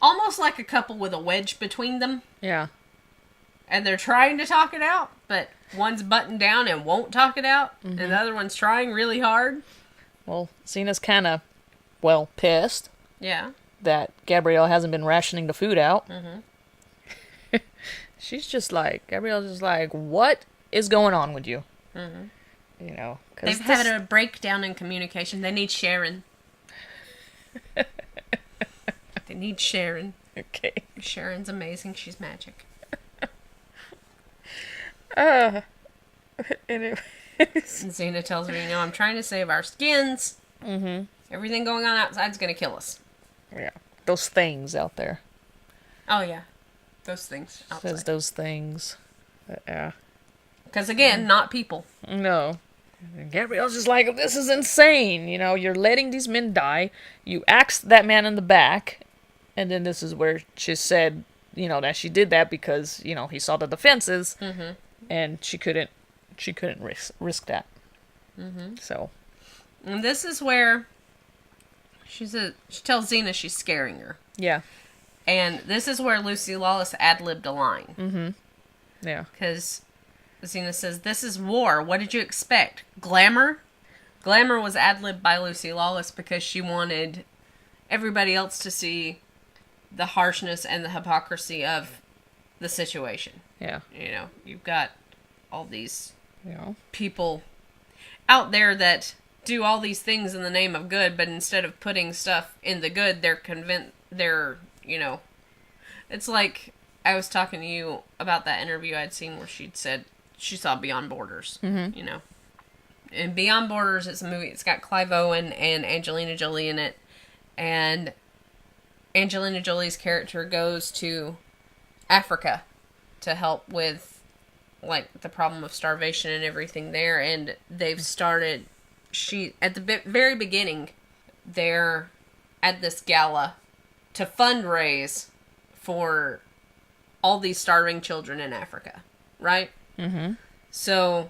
almost like a couple with a wedge between them. Yeah. And they're trying to talk it out, but one's buttoned down and won't talk it out, and the other one's trying really hard. Well, Xena's kind of, well, pissed Yeah. that Gabrielle hasn't been rationing the food out. Mm-hmm. Gabrielle's just like, what is going on with you? Mm-hmm. You know, 'cause They've had a breakdown in communication. They need Sharon. They need Sharon. Okay. Sharon's amazing. She's magic. Anyway. And Xena tells her, you know, I'm trying to save our skins. Mm-hmm. Everything going on outside's going to kill us. Yeah. Those things out there. Oh, yeah. Those things Says outside. those things. Yeah. Because, again, not people. No. And Gabrielle's just like, this is insane. You know, you're letting these men die. You axed that man in the back. And then this is where she said, you know, that she did that because, you know, he saw the defenses. Mm-hmm. And she couldn't risk that. Mm-hmm. So. And this is where she tells Xena she's scaring her. Yeah. And this is where Lucy Lawless ad-libbed a line. Mm-hmm. Yeah. Because Xena says, this is war. What did you expect? Glamour? Glamour was ad-libbed by Lucy Lawless because she wanted everybody else to see the harshness and the hypocrisy of the situation. Yeah. You know, you've got all these Yeah. people out there that do all these things in the name of good, but instead of putting stuff in the good, they're, you know, it's like, I was talking to you about that interview I'd seen where she'd said she saw Beyond Borders, you know. And Beyond Borders, it's a movie. It's got Clive Owen and Angelina Jolie in it. And Angelina Jolie's character goes to Africa to help with, like, the problem of starvation and everything there. And they've started, at the very beginning, they're at this gala to fundraise for all these starving children in Africa, right? Mm-hmm. So,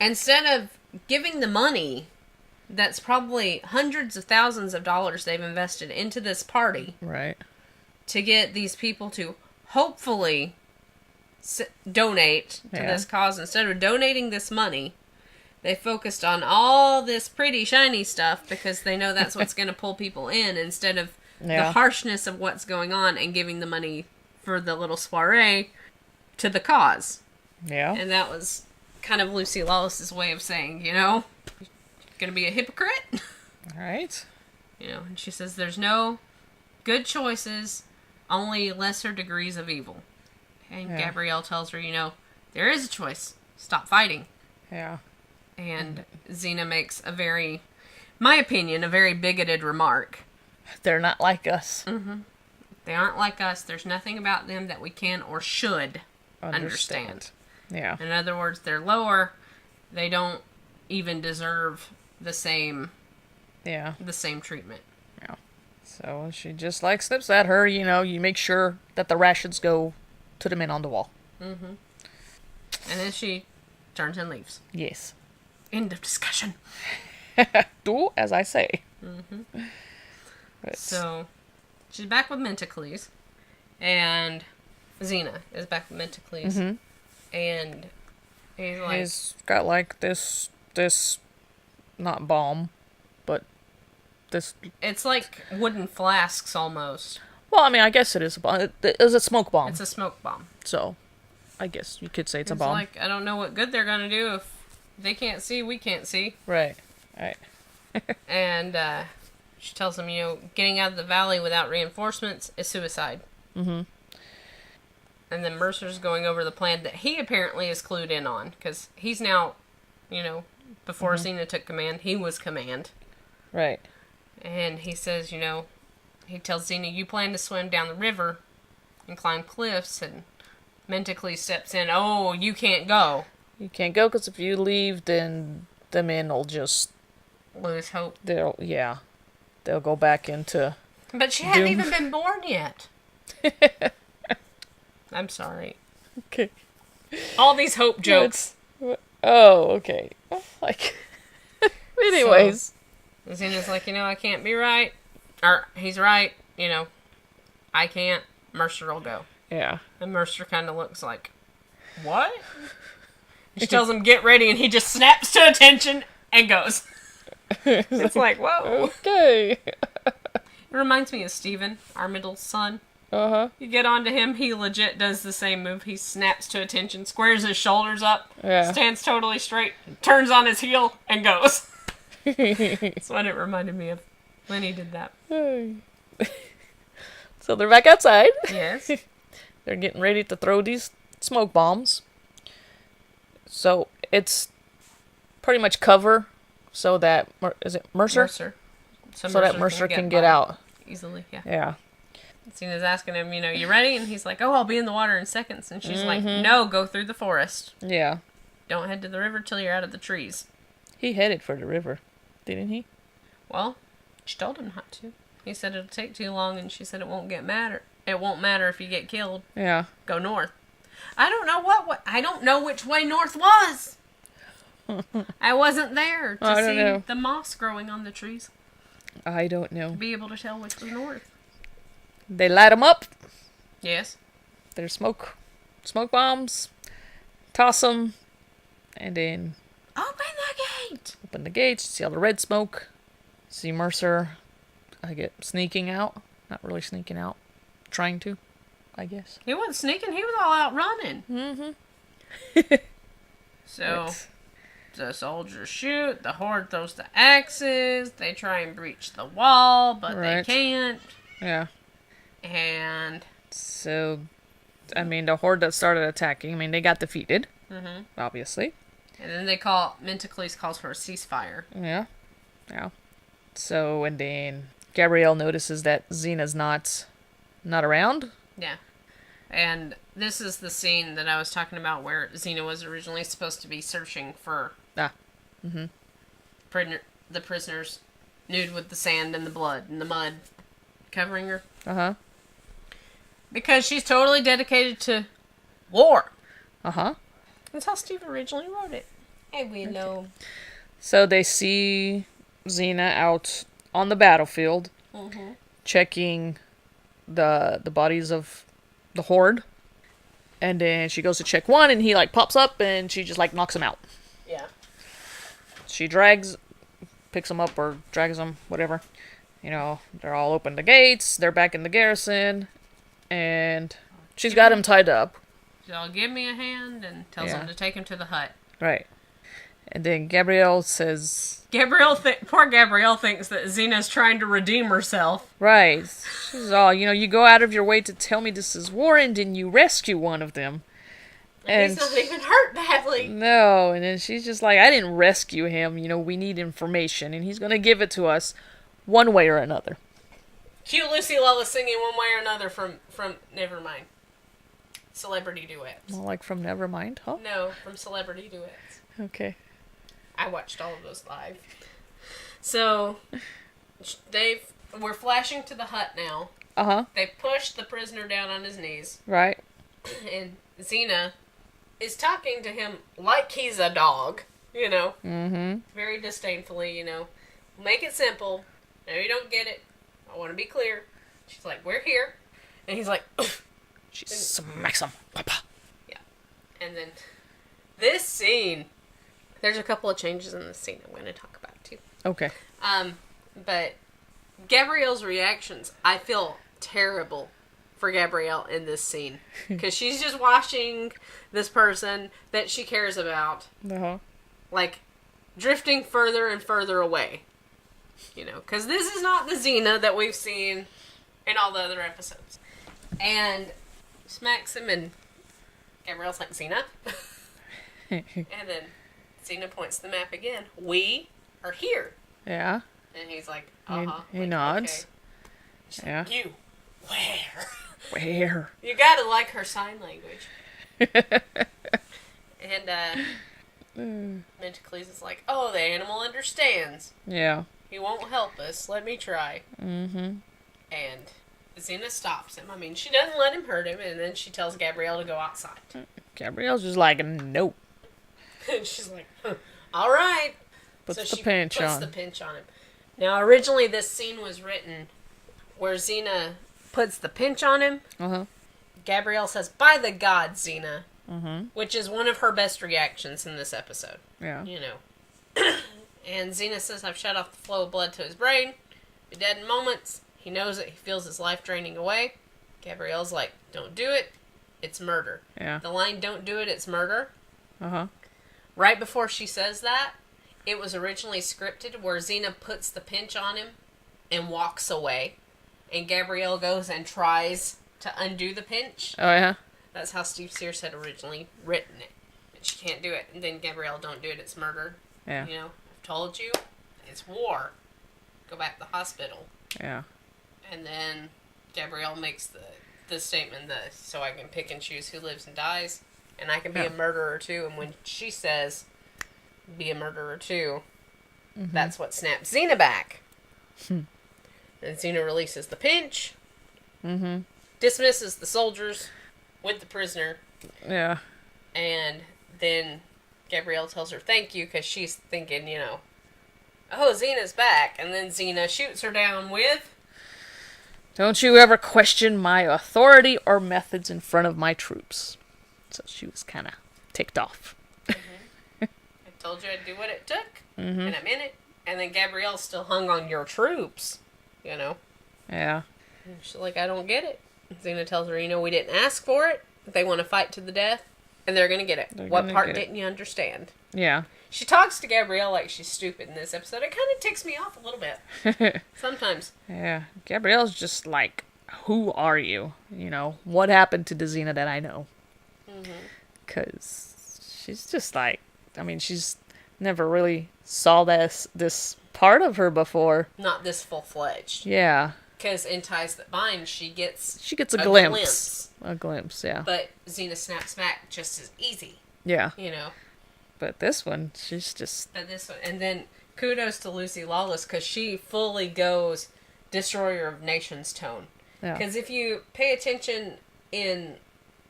instead of giving the money that's probably hundreds of thousands of dollars they've invested into this party, right, to get these people to hopefully donate to this cause, instead of donating this money, they focused on all this pretty shiny stuff because they know that's what's going to pull people in, instead of the harshness of what's going on and giving the money for the little soiree to the cause. Yeah. And that was kind of Lucy Lawless's way of saying, you know, you're going to be a hypocrite? All right. You know, and she says there's no good choices, only lesser degrees of evil. And Gabrielle tells her, you know, there is a choice. Stop fighting. Yeah. And Xena makes my opinion, a very bigoted remark. They're not like us. Mm-hmm. They aren't like us. There's nothing about them that we can or should understand. Yeah. In other words, they're lower. They don't even deserve the same treatment. Yeah. So she just, like, snips at her, you know, you make sure that the rations go to the men on the wall. Mm-hmm. And then she turns and leaves. Yes. End of discussion. Do as I say. Mm-hmm. So, she's back with Mentacles. And Xena is back with Mentacles. Mm-hmm. And he's got, like, this, not bomb, but this... It's like wooden flasks, almost. Well, I mean, I guess it is a bomb. It's a smoke bomb. It's a smoke bomb. So, I guess you could say it's a It's bomb. like, I don't know what good they're gonna do if they can't see, we can't see. Right. And, she tells him, you know, getting out of the valley without reinforcements is suicide. Mm-hmm. And then Mercer's going over the plan that he apparently is clued in on. Because he's now, you know, before Xena took command, he was command. Right. And he says, you know, he tells Xena, you plan to swim down the river and climb cliffs. And Mentacles steps in, oh, you can't go. You can't go because if you leave, then the men will just... lose hope. They'll go back into... But she hadn't even been born yet. I'm sorry. Okay. All these hope jokes. Oh, okay. Like... Anyways. So, Xena's like, you know, I can't be right. Or, he's right. You know, I can't. Mercer will go. Yeah. And Mercer kind of looks like, what? She tells him, get ready, and he just snaps to attention and goes. It's like, whoa. Okay. It reminds me of Steven, our middle son. Uh-huh. You get onto him, he legit does the same move. He snaps to attention, squares his shoulders up, stands totally straight, turns on his heel, and goes. That's what it reminded me of when he did that. So they're back outside. Yes. They're getting ready to throw these smoke bombs. So it's pretty much cover so that... Is it Mercer? Mercer. So that Mercer can get out. Easily, yeah. Yeah. Cena's asking him, you know, you ready? And he's like, oh, I'll be in the water in seconds. And she's like, no, go through the forest. Yeah. Don't head to the river till you're out of the trees. He headed for the river, didn't he? Well, she told him not to. He said it'll take too long, and she said it won't matter. It won't matter if you get killed. Yeah. Go north. I don't know I don't know which way north was. I wasn't there to see the moss growing on the trees. I don't know. To be able to tell which was north. They light them up. Yes. There's smoke bombs. Toss them. And then... Open the gate! Open the gates. See all the red smoke. See Mercer, sneaking out. Not really sneaking out. Trying to, I guess. He wasn't sneaking. He was all out running. Mm-hmm. So, the soldiers shoot. The Horde throws the axes. They try and breach the wall, but they can't. Yeah. And... So, I mean, the Horde that started attacking, they got defeated. Mm-hmm. Obviously. And then Mentacles calls for a ceasefire. Yeah. Yeah. So, and then Gabrielle notices that Xena's not around. Yeah. And this is the scene that I was talking about where Xena was originally supposed to be searching for the prisoners nude with the sand and the blood and the mud covering her. Uh-huh. Because she's totally dedicated to war. Uh-huh. That's how Steve originally wrote it. And we know. So they see Xena out on the battlefield, checking the bodies of the Horde. And then she goes to check one, and he, like, pops up, and she just, like, knocks him out. Yeah. She picks him up, or drags him, whatever. You know, they're all open the gates, they're back in the garrison, and she's got him tied up. She'll give me a hand and tells him to take him to the hut. Right. And then Gabrielle says... Poor Gabrielle thinks that Xena's trying to redeem herself. Right. She's all, you go out of your way to tell me this is war, and then you rescue one of them. And he's not even hurt badly. No, and then she's just like, I didn't rescue him, we need information, and he's gonna give it to us one way or another. Cue Lucy Lawless singing one way or another from Nevermind. Celebrity duets. Well, like from Nevermind, huh? No, from Celebrity Duets. Okay. I watched all of those live. So, we're flashing to the hut now. Uh-huh. They pushed the prisoner down on his knees. Right. And Xena is talking to him like he's a dog, Mm-hmm. Very disdainfully, Make it simple. No, you don't get it. I want to be clear. She's like, we're here. And he's like, Oof. She smacks him. Papa. Yeah. And then this scene, there's a couple of changes in this scene I'm going to talk about too. Okay. But Gabrielle's reactions, I feel terrible for Gabrielle in this scene. Because she's just watching this person that she cares about, Uh-huh. like, drifting further and further away. Because this is not the Xena that we've seen in all the other episodes. And smacks him, and Gabrielle's like, Xena? And then Xena points to the map again. We are here. Yeah. And he's like, He nods. Okay. Yeah. Like, you. Where? Where? You gotta like her sign language. And, Mentacles is like, oh, the animal understands. Yeah. He won't help us. Let me try. Mm-hmm. And Xena stops him. I mean, she doesn't let him hurt him, and then she tells Gabrielle to go outside. Gabrielle's just like, nope. And she's like, all right. Puts So the pinch puts on. the pinch on him. Now, originally, this scene was written where Xena puts the pinch on him. Uh-huh. Gabrielle says, by the gods, Xena. Mm-hmm. Which is one of her best reactions in this episode. Yeah. And Xena says, I've shut off the flow of blood to his brain. Be dead in moments. He knows it. He feels his life draining away. Gabrielle's like, don't do it. It's murder. Yeah. The line, don't do it, it's murder. Uh-huh. Right before she says that, it was originally scripted where Xena puts the pinch on him and walks away. And Gabrielle goes and tries to undo the pinch. Oh, yeah? That's how Steve Sears had originally written it. And she can't do it. And then Gabrielle, don't do it, it's murder. Yeah. I've told you, it's war. Go back to the hospital. Yeah. And then Gabrielle makes the statement that so I can pick and choose who lives and dies. And I can be a murderer too. And when she says, be a murderer too, that's what snaps Xena back. And Xena releases the pinch. Dismisses the soldiers with the prisoner. Yeah. And then Gabrielle tells her thank you because she's thinking, oh, Xena's back. And then Xena shoots her down with... Don't you ever question my authority or methods in front of my troops. So she was kind of ticked off. I told you I'd do what it took. And I'm in it. And then Gabrielle's still hung on your troops. Yeah. And she's like, I don't get it. Xena tells her, we didn't ask for it. They want to fight to the death. And they're going to get it. What part didn't you understand? Yeah. She talks to Gabrielle like she's stupid in this episode. It kind of ticks me off a little bit. Sometimes. Yeah. Gabrielle's just like, who are you? What happened to the Xena that I know? Because she's just like, I mean, she's never really saw this part of her before. Not this full-fledged. Yeah. Because in Ties That Bind, she gets a glimpse. A glimpse, yeah. But Xena snaps back just as easy. Yeah. You know. But this one, she's just... And then kudos to Lucy Lawless, because she fully goes Destroyer of Nations tone. Because if you pay attention in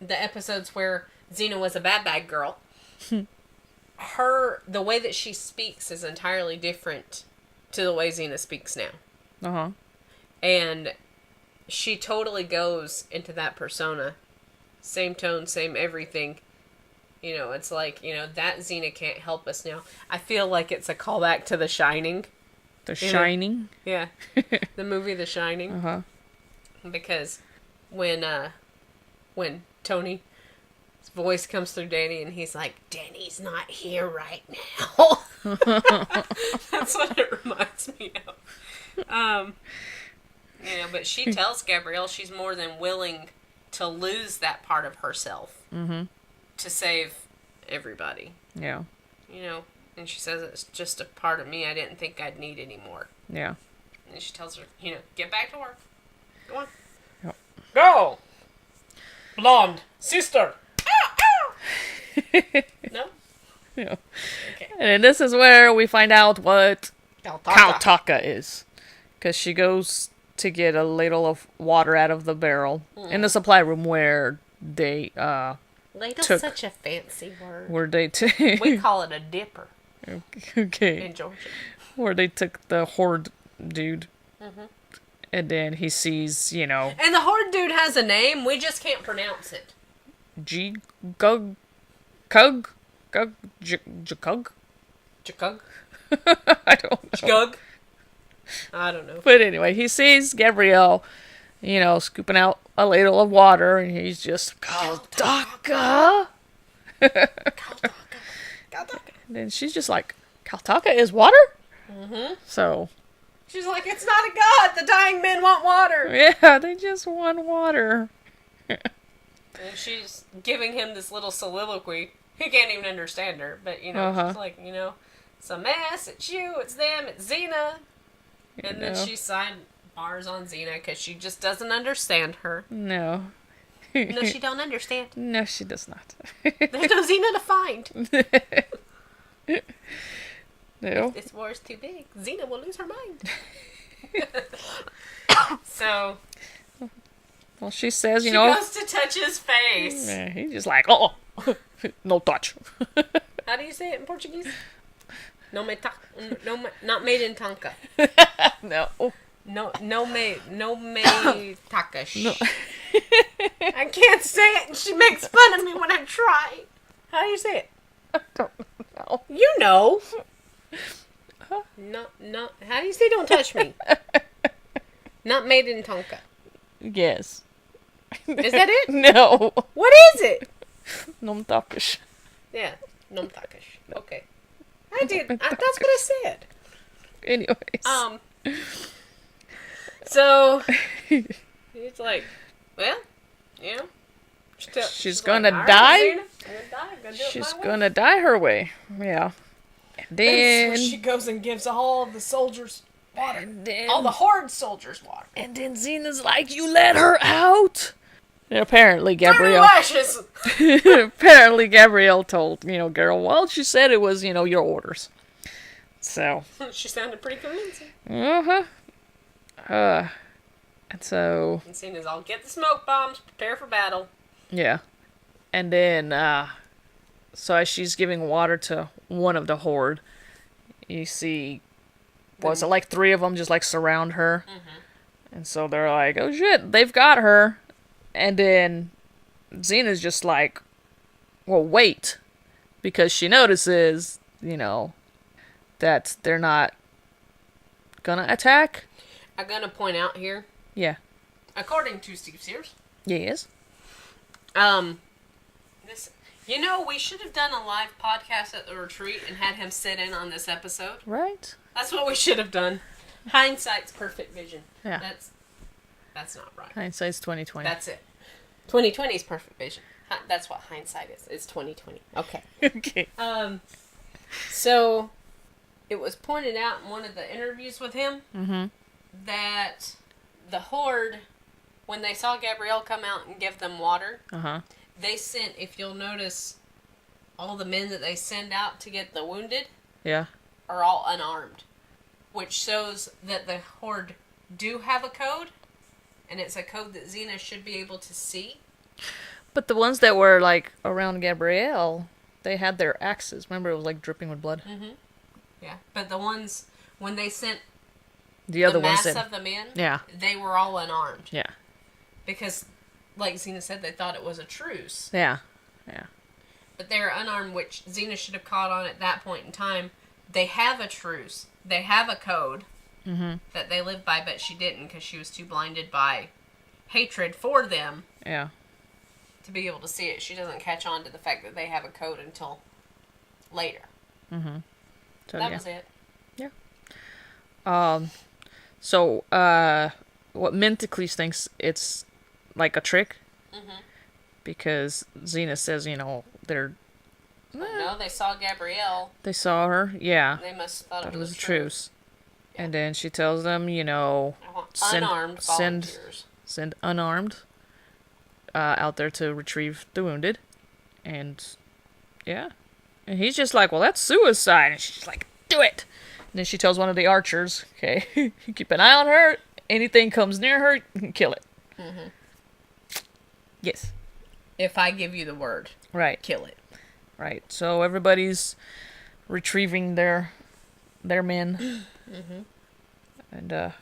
the episodes where Xena was a bad girl, the way that she speaks is entirely different to the way Xena speaks now. Uh-huh. And she totally goes into that persona. Same tone, same everything. You know, it's like, you know, that Xena can't help us now. I feel like it's a callback to The Shining. The Shining? Yeah. The movie The Shining. Uh-huh. Because when Tony's voice comes through Danny and he's like, Danny's not here right now. That's what it reminds me of. You know, but she tells Gabrielle she's more than willing to lose that part of herself to save everybody. Yeah. You know, and she says it's just a part of me I didn't think I'd need anymore. Yeah. And she tells her, you know, get back to work. Go on. Yep. Go! Blonde sister! No? Yeah. Okay. And this is where we find out what Kaltaka is. Because she goes to get a ladle of water out of the barrel in the supply room where they Ladle's such a fancy word. Where they we call it a dipper. Okay. In Georgia. Where they took the Horde dude. And then he sees, you know... And the Horde dude has a name, we just can't pronounce it. Jacug? Jacug? I don't know. I don't know. But anyway, he sees Gabrielle, you know, scooping out a ladle of water, and he's just, Kaltaka! Kaltaka. And then she's just like, Kaltaka is water? So... She's like, it's not a god! The dying men want water! Yeah, they just want water. And she's giving him this little soliloquy. He can't even understand her, but, you know, she's like, you know, it's a mess, it's you, it's them, it's Xena. And then she signed bars on Xena because she just doesn't understand her. No. No, she don't understand. No, she does not. There's no Xena to find. No. If this war is too big, Xena will lose her mind. So... Well, she says, you she know... She goes to touch his face. Yeah, he's just like, oh, no touch. How do you say it in Portuguese? Not made in Tonka. No. No me takash. No. I can't say it and she makes fun of me when I try. How do you say it? I don't know. You know. No. How do you say don't touch me? Not made in Tonka. Yes. Is that it? No. What is it? Nom takish. Yeah, nom takish. Okay. I did. That's what I said. Anyways. So it's like, well, you know, she's gonna die. She's gonna die her way. Yeah. And then she goes and gives all of the soldiers water. All the Horde soldiers water. And then Xena's like, "You let her out." And apparently Gabrielle. Apparently Gabrielle told girl. Well, she said it was your orders. So she sounded pretty convincing. And so... And Xena's all, get the smoke bombs, prepare for battle. Yeah. And then, so as she's giving water to one of the Horde, you see, was it like 3 of them just like surround her? And so they're like, oh shit, they've got her. And then Xena's just like, well, wait. Because she notices, that they're not gonna attack. I'm gonna point out here. Yeah. According to Steve Sears. Yes. This, we should have done a live podcast at the retreat and had him sit in on this episode. Right. That's what we should have done. Hindsight's perfect vision. Yeah. That's not right. Hindsight's 20/20. That's it. 20/20 is perfect vision. That's what hindsight is. It's 2020. Okay. Okay. So, it was pointed out in one of the interviews with him that the Horde, when they saw Gabrielle come out and give them water, they sent, if you'll notice, all the men that they send out to get the wounded are all unarmed. Which shows that the Horde do have a code, and it's a code that Xena should be able to see. But the ones that were, like, around Gabrielle, they had their axes. Remember, it was, like, dripping with blood? Mm-hmm. Yeah, but the ones, when they sent the other mass ones of the men, they were all unarmed. Yeah. Because, like Xena said, they thought it was a truce. Yeah. But they were unarmed, which Xena should have caught on at that point in time. They have a truce. They have a code that they live by, but she didn't because she was too blinded by hatred for them to be able to see it. She doesn't catch on to the fact that they have a code until later. So, that was it. Yeah. So, what Menticles thinks it's like a trick. Because Xena says, they're... No, they saw Gabrielle. They saw her, yeah. They must have thought it was a truce. Yeah. And then she tells them, unarmed volunteers. Send unarmed out there to retrieve the wounded. And, yeah. And he's just like, well, that's suicide. And she's like, do it! And then she tells one of the archers, okay, keep an eye on her. Anything comes near her, kill it. Yes. If I give you the word. Right. Kill it. Right. So everybody's retrieving their men. And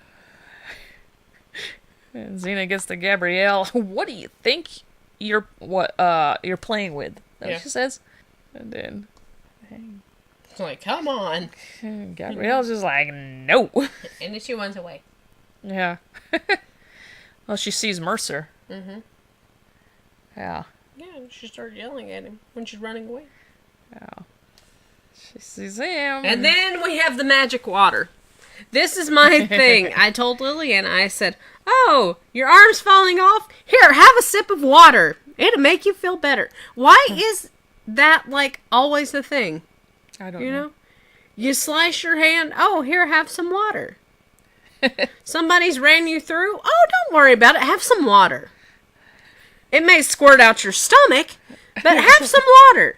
and Xena gets to Gabrielle. What do you think you're playing with? That's what she says. And then it's like, come on. Gabrielle's just like, no. And then she runs away. Yeah. Well, she sees Mercer. Yeah. Yeah, she started yelling at him when she's running away. Yeah. She sees him. And then we have the magic water. This is my thing. I told Lillian, I said, oh, your arm's falling off? Here, have a sip of water. It'll make you feel better. Why is that, like, always the thing? I don't know. You slice your hand. Oh, here, have some water. Somebody's ran you through. Oh, don't worry about it. Have some water. It may squirt out your stomach, but have some water.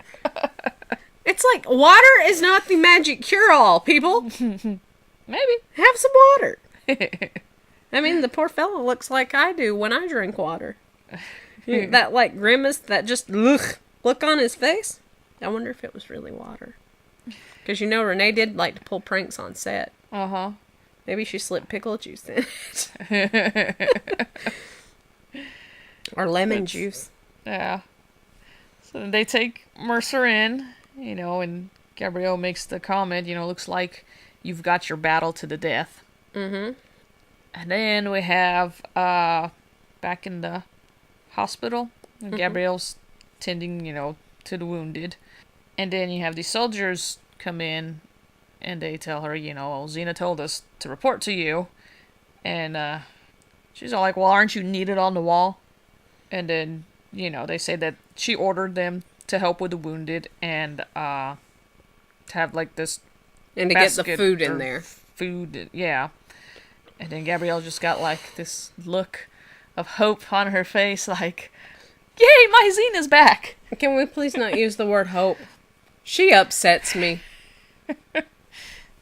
It's like, water is not the magic cure-all, people. Maybe. Have some water. I mean, the poor fellow looks like I do when I drink water. That, like, grimace, that just look on his face. I wonder if it was really water. Because, Renee did like to pull pranks on set. Maybe she slipped pickle juice in it. Or lemon juice. Yeah. So they take Mercer in, and Gabrielle makes the comment, looks like you've got your battle to the death. And then we have, back in the hospital, Gabrielle's tending, to the wounded. And then you have the soldiers come in, and they tell her, Xena told us to report to you. And, she's all like, well, aren't you needed on the wall? And then, they say that she ordered them to help with the wounded and to have, like, this and to get the food in there. Food, yeah. And then Gabrielle just got, like, this look of hope on her face, like, yay, my Xena's back! Can we please not use the word hope? She upsets me.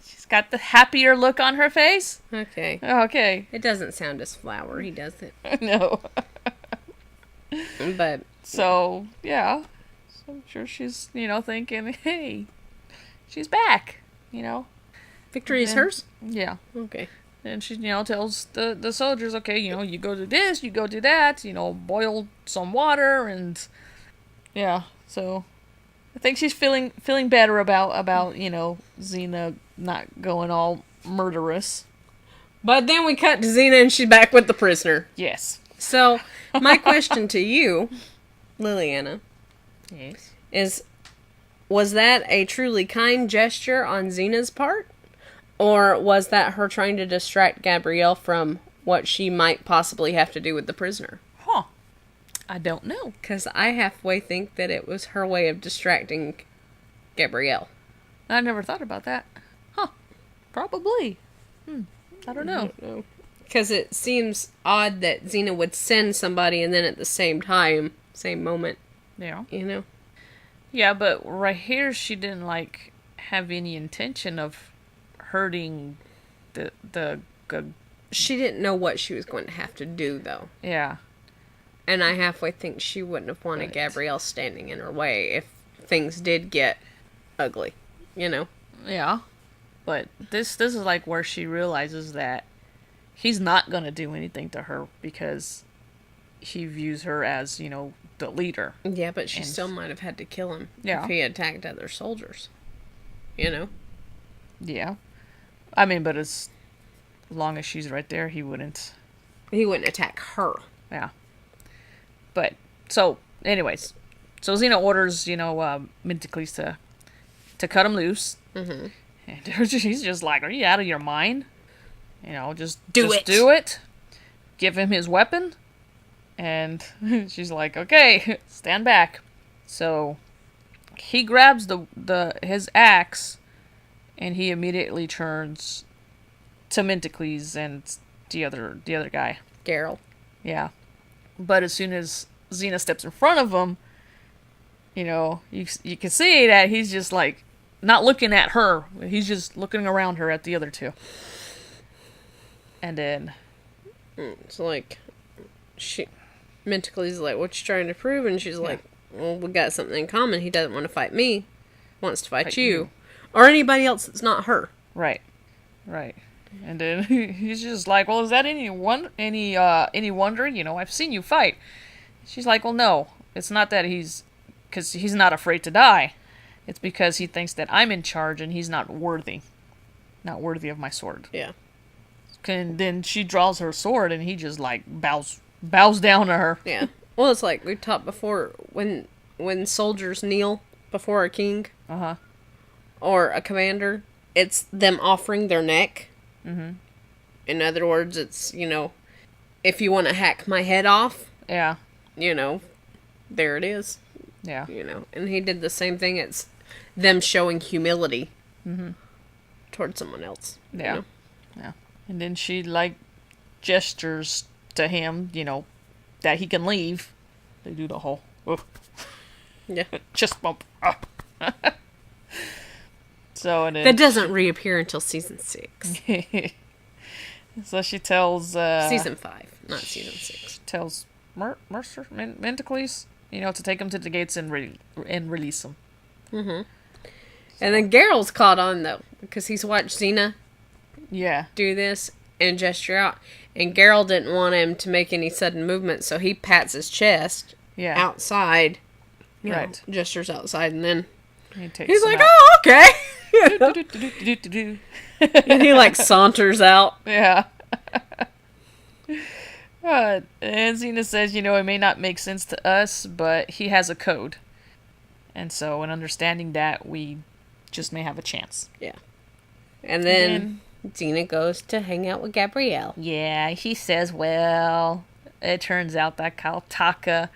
She's got the happier look on her face? Okay. Okay. It doesn't sound as flowery, does it? No. But so, yeah. So I'm sure she's, thinking, hey, she's back, Victory is hers? Yeah. Okay. And she, tells the soldiers, okay, you go do this, you go do that, boil some water, and yeah. So I think she's feeling better about Xena not going all murderous. But then we cut to Xena and she's back with the prisoner. Yes. So my question to you, Liliana, yes, was that a truly kind gesture on Xena's part? Or was that her trying to distract Gabrielle from what she might possibly have to do with the prisoner? I don't know. Because I halfway think that it was her way of distracting Gabrielle. I never thought about that. Huh. Probably. I don't know. Because it seems odd that Xena would send somebody and then at the same time, same moment, Yeah. you know? Yeah, but right here she didn't, like, have any intention of hurting the She didn't know what she was going to have to do, though. yeah. And I halfway think she wouldn't have wanted Right. Gabrielle standing in her way if things did get ugly, you know? Yeah. But this is like where she realizes that he's not gonna do anything to her because he views her as, you know, the leader. Yeah, but she And- still might have had to kill him Yeah. if he attacked other soldiers. You know? Yeah. I mean, but as long as she's right there, he wouldn't. He wouldn't attack her. Yeah. But, so, anyways. So Xena orders, you know, Minticles to cut him loose. Mm-hmm. And she's just like, are you out of your mind? You know, just Do it. do it. Give him his weapon. And she's like, okay, stand back. So he grabs his axe and he immediately turns to Minticles and the other guy. Geralt. Yeah. But as soon as Xena steps in front of him, you know, you can see that he's just like not looking at her. He's just looking around her at the other two. And then It's like, Minticles is like, what you trying to prove? And she's like, well, we got something in common. He doesn't want to fight me. Wants to fight you. Or anybody else that's not her. right. And then he's just like, well, is that any wonder? You know, I've seen you fight. She's like, well, no, it's not that because he's not afraid to die. It's because he thinks that I'm in charge and he's not worthy of my sword. Yeah. And then she draws her sword and he just like bows down to her. Yeah. Well, it's like we talked before, when soldiers kneel before a king or a commander, it's them offering their neck. Mm-hmm. In other words, it's, you know, if you want to hack my head off, Yeah. you know, there it is. Yeah. You know, and he did the same thing. It's them showing humility towards someone else. you Yeah. know? Yeah. And then she like gestures to him, you know, that he can leave. They do the whole Yeah. chest bump. So and then That doesn't reappear until season 6. so she tells Season 5, not season 6. tells Mercer Minticles, you know, to take him to the gates and release him. And then Geralt's caught on, though, because he's watched Xena Yeah. do this and gesture out. And Geralt didn't want him to make any sudden movement, so he pats his chest Yeah. outside. You know, Right. gestures outside, and then He takes he's him like, out. oh, okay. Do-do-do-do-do-do. And he, like, saunters out. Yeah. And Xena says, you know, it may not make sense to us, but he has a code. And so, in understanding that, we just may have a chance. Yeah. And then Xena goes to hang out with Gabrielle. Yeah, he says, well, it turns out that Kaltaka,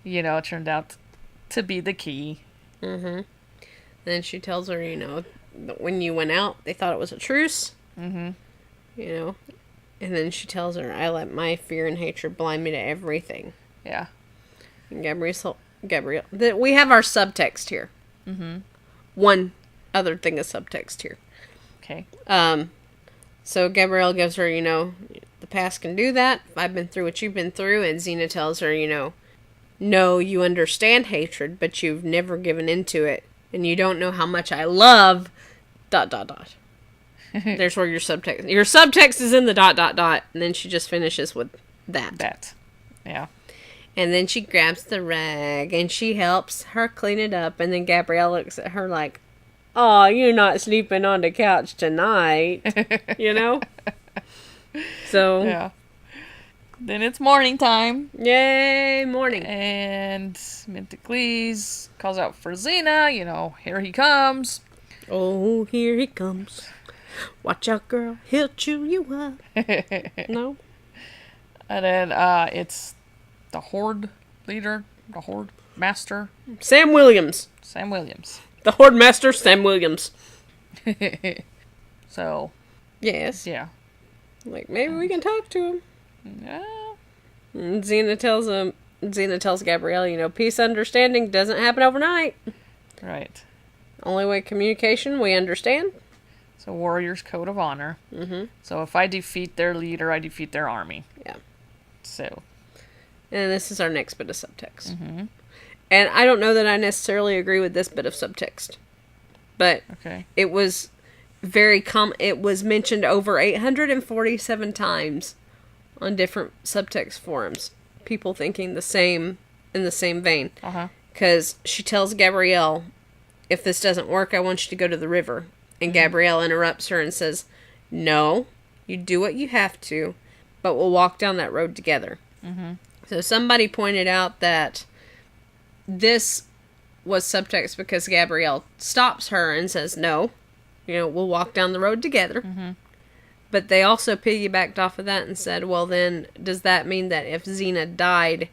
you know, turned out to be the key. And then she tells her, you know, that when you went out, they thought it was a truce. You know. And then she tells her, I let my fear and hatred blind me to everything. Yeah. And Gabrielle, we have our subtext here. One other thing of subtext here. Okay. So Gabrielle gives her, you know, the past can do that. I've been through what you've been through. And Xena tells her, you know, no, you understand hatred, but you've never given into it. And you don't know how much I love... ... There's where your subtext is in the ... And then she just finishes with that. Yeah. And then she grabs the rag and she helps her clean it up. And then Gabrielle looks at her like, oh, you're not sleeping on the couch tonight. You know? So, Yeah. Then it's morning time. yay, morning. And Minticles calls out for Xena, you know, here he comes. Oh, here he comes. Watch out, girl. He'll chew you up. No? And then it's the Horde leader, the Horde master, Sam Williams. Sam Williams. The Horde Master, Sam Williams. So, Yes. yeah. Like, maybe we can talk to him. Yeah. And Xena tells Gabrielle, peace understanding doesn't happen overnight. Right. Only way communication, we understand. So, Warrior's Code of Honor. Mm-hmm. So, if I defeat their leader, I defeat their army. Yeah. So. And this is our next bit of subtext. Mm-hmm. And I don't know that I necessarily agree with this bit of subtext. But Okay. it was it was mentioned over 847 times on different subtext forums. People thinking in the same vein. Uh-huh. Because she tells Gabrielle, if this doesn't work, I want you to go to the river. And Gabrielle interrupts her and says, no, you do what you have to, but we'll walk down that road together. Mm-hmm. So somebody pointed out that this was subtext because Gabrielle stops her and says, no, we'll walk down the road together. Mm-hmm. But they also piggybacked off of that and said, well, then, does that mean that if Xena died,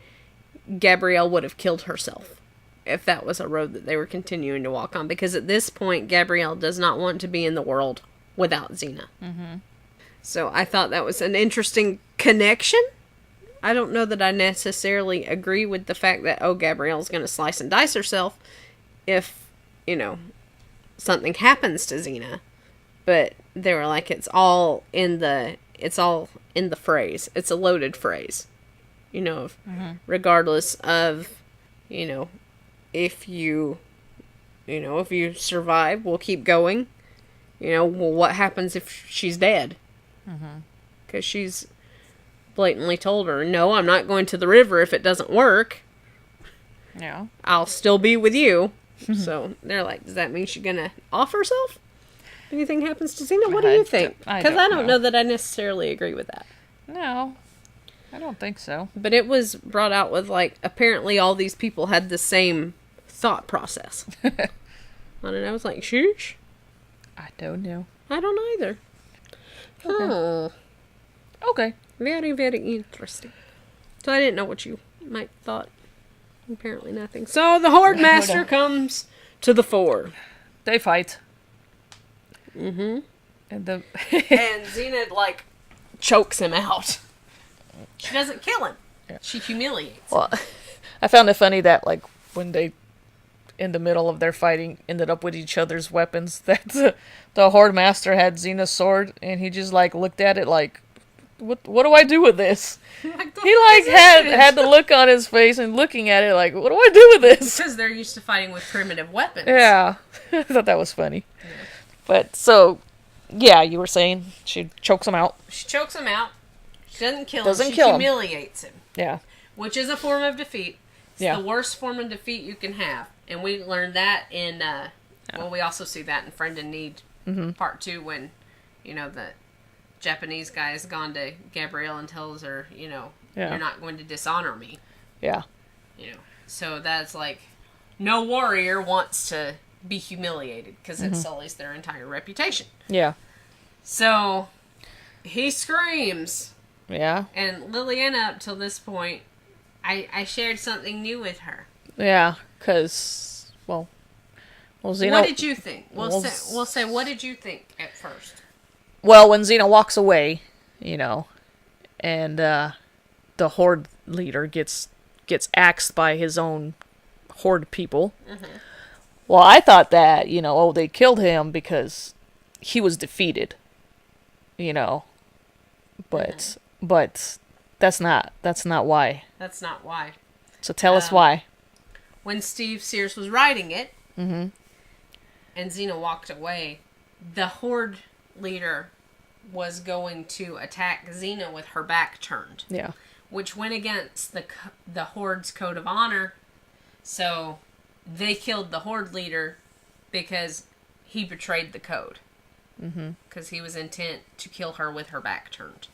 Gabrielle would have killed herself? If that was a road that they were continuing to walk on. Because at this point, Gabrielle does not want to be in the world without Xena. Mm-hmm. So I thought that was an interesting connection. I don't know that I necessarily agree with the fact that, Gabrielle's going to slice and dice herself if, something happens to Xena. But they were like, it's all in the phrase. It's a loaded phrase. Regardless of, if you survive, we'll keep going. What happens if she's dead? Because she's blatantly told her, no, I'm not going to the river if it doesn't work. Yeah. I'll still be with you. So they're like, does that mean she's going to off herself? Anything happens to Xena? What do you think? Because I don't know that I necessarily agree with that. No, I don't think so. But it was brought out with, apparently all these people had the same thought process. I don't know. I was like, sheesh? I don't know. I don't either. Okay. Oh. Okay. Very, very interesting. So I didn't know what you might thought. Apparently nothing. So the Horde Master comes to the fore. They fight. Mm-hmm. And the and Xena, chokes him out. She doesn't kill him. Yeah. She humiliates him. Well, I found it funny that, when they, in the middle of their fighting, ended up with each other's weapons, that the Horde Master had Xena's sword, and he just, looked at it what do I do with this? He, had the look on his face and looking at it what do I do with this? Because they're used to fighting with primitive weapons. Yeah. I thought that was funny. Yeah. But, so, yeah, you were saying she chokes him out. She chokes him out. She doesn't kill him. She humiliates him. Yeah. Which is a form of defeat. It's the worst form of defeat you can have. And we learned that in, we also see that in Friend in Need, Part 2, when, the Japanese guy has gone to Gabrielle and tells her, you're not going to dishonor me. Yeah. So that's no warrior wants to be humiliated because it sullies their entire reputation. Yeah. So he screams. Yeah. And Liliana, up till this point, I shared something new with her. Yeah, because, Xena... What did you think? We'll say, what did you think at first? Well, when Xena walks away, and the Horde leader gets axed by his own Horde people. Mm-hmm. Well, I thought that, they killed him because he was defeated. But that's not why. That's not why. So tell us why. When Steve Sears was writing it, Mm-hmm. and Xena walked away, the Horde leader was going to attack Xena with her back turned. Yeah. Which went against the Horde's code of honor. So they killed the Horde leader because he betrayed the code. Because he was intent to kill her with her back turned.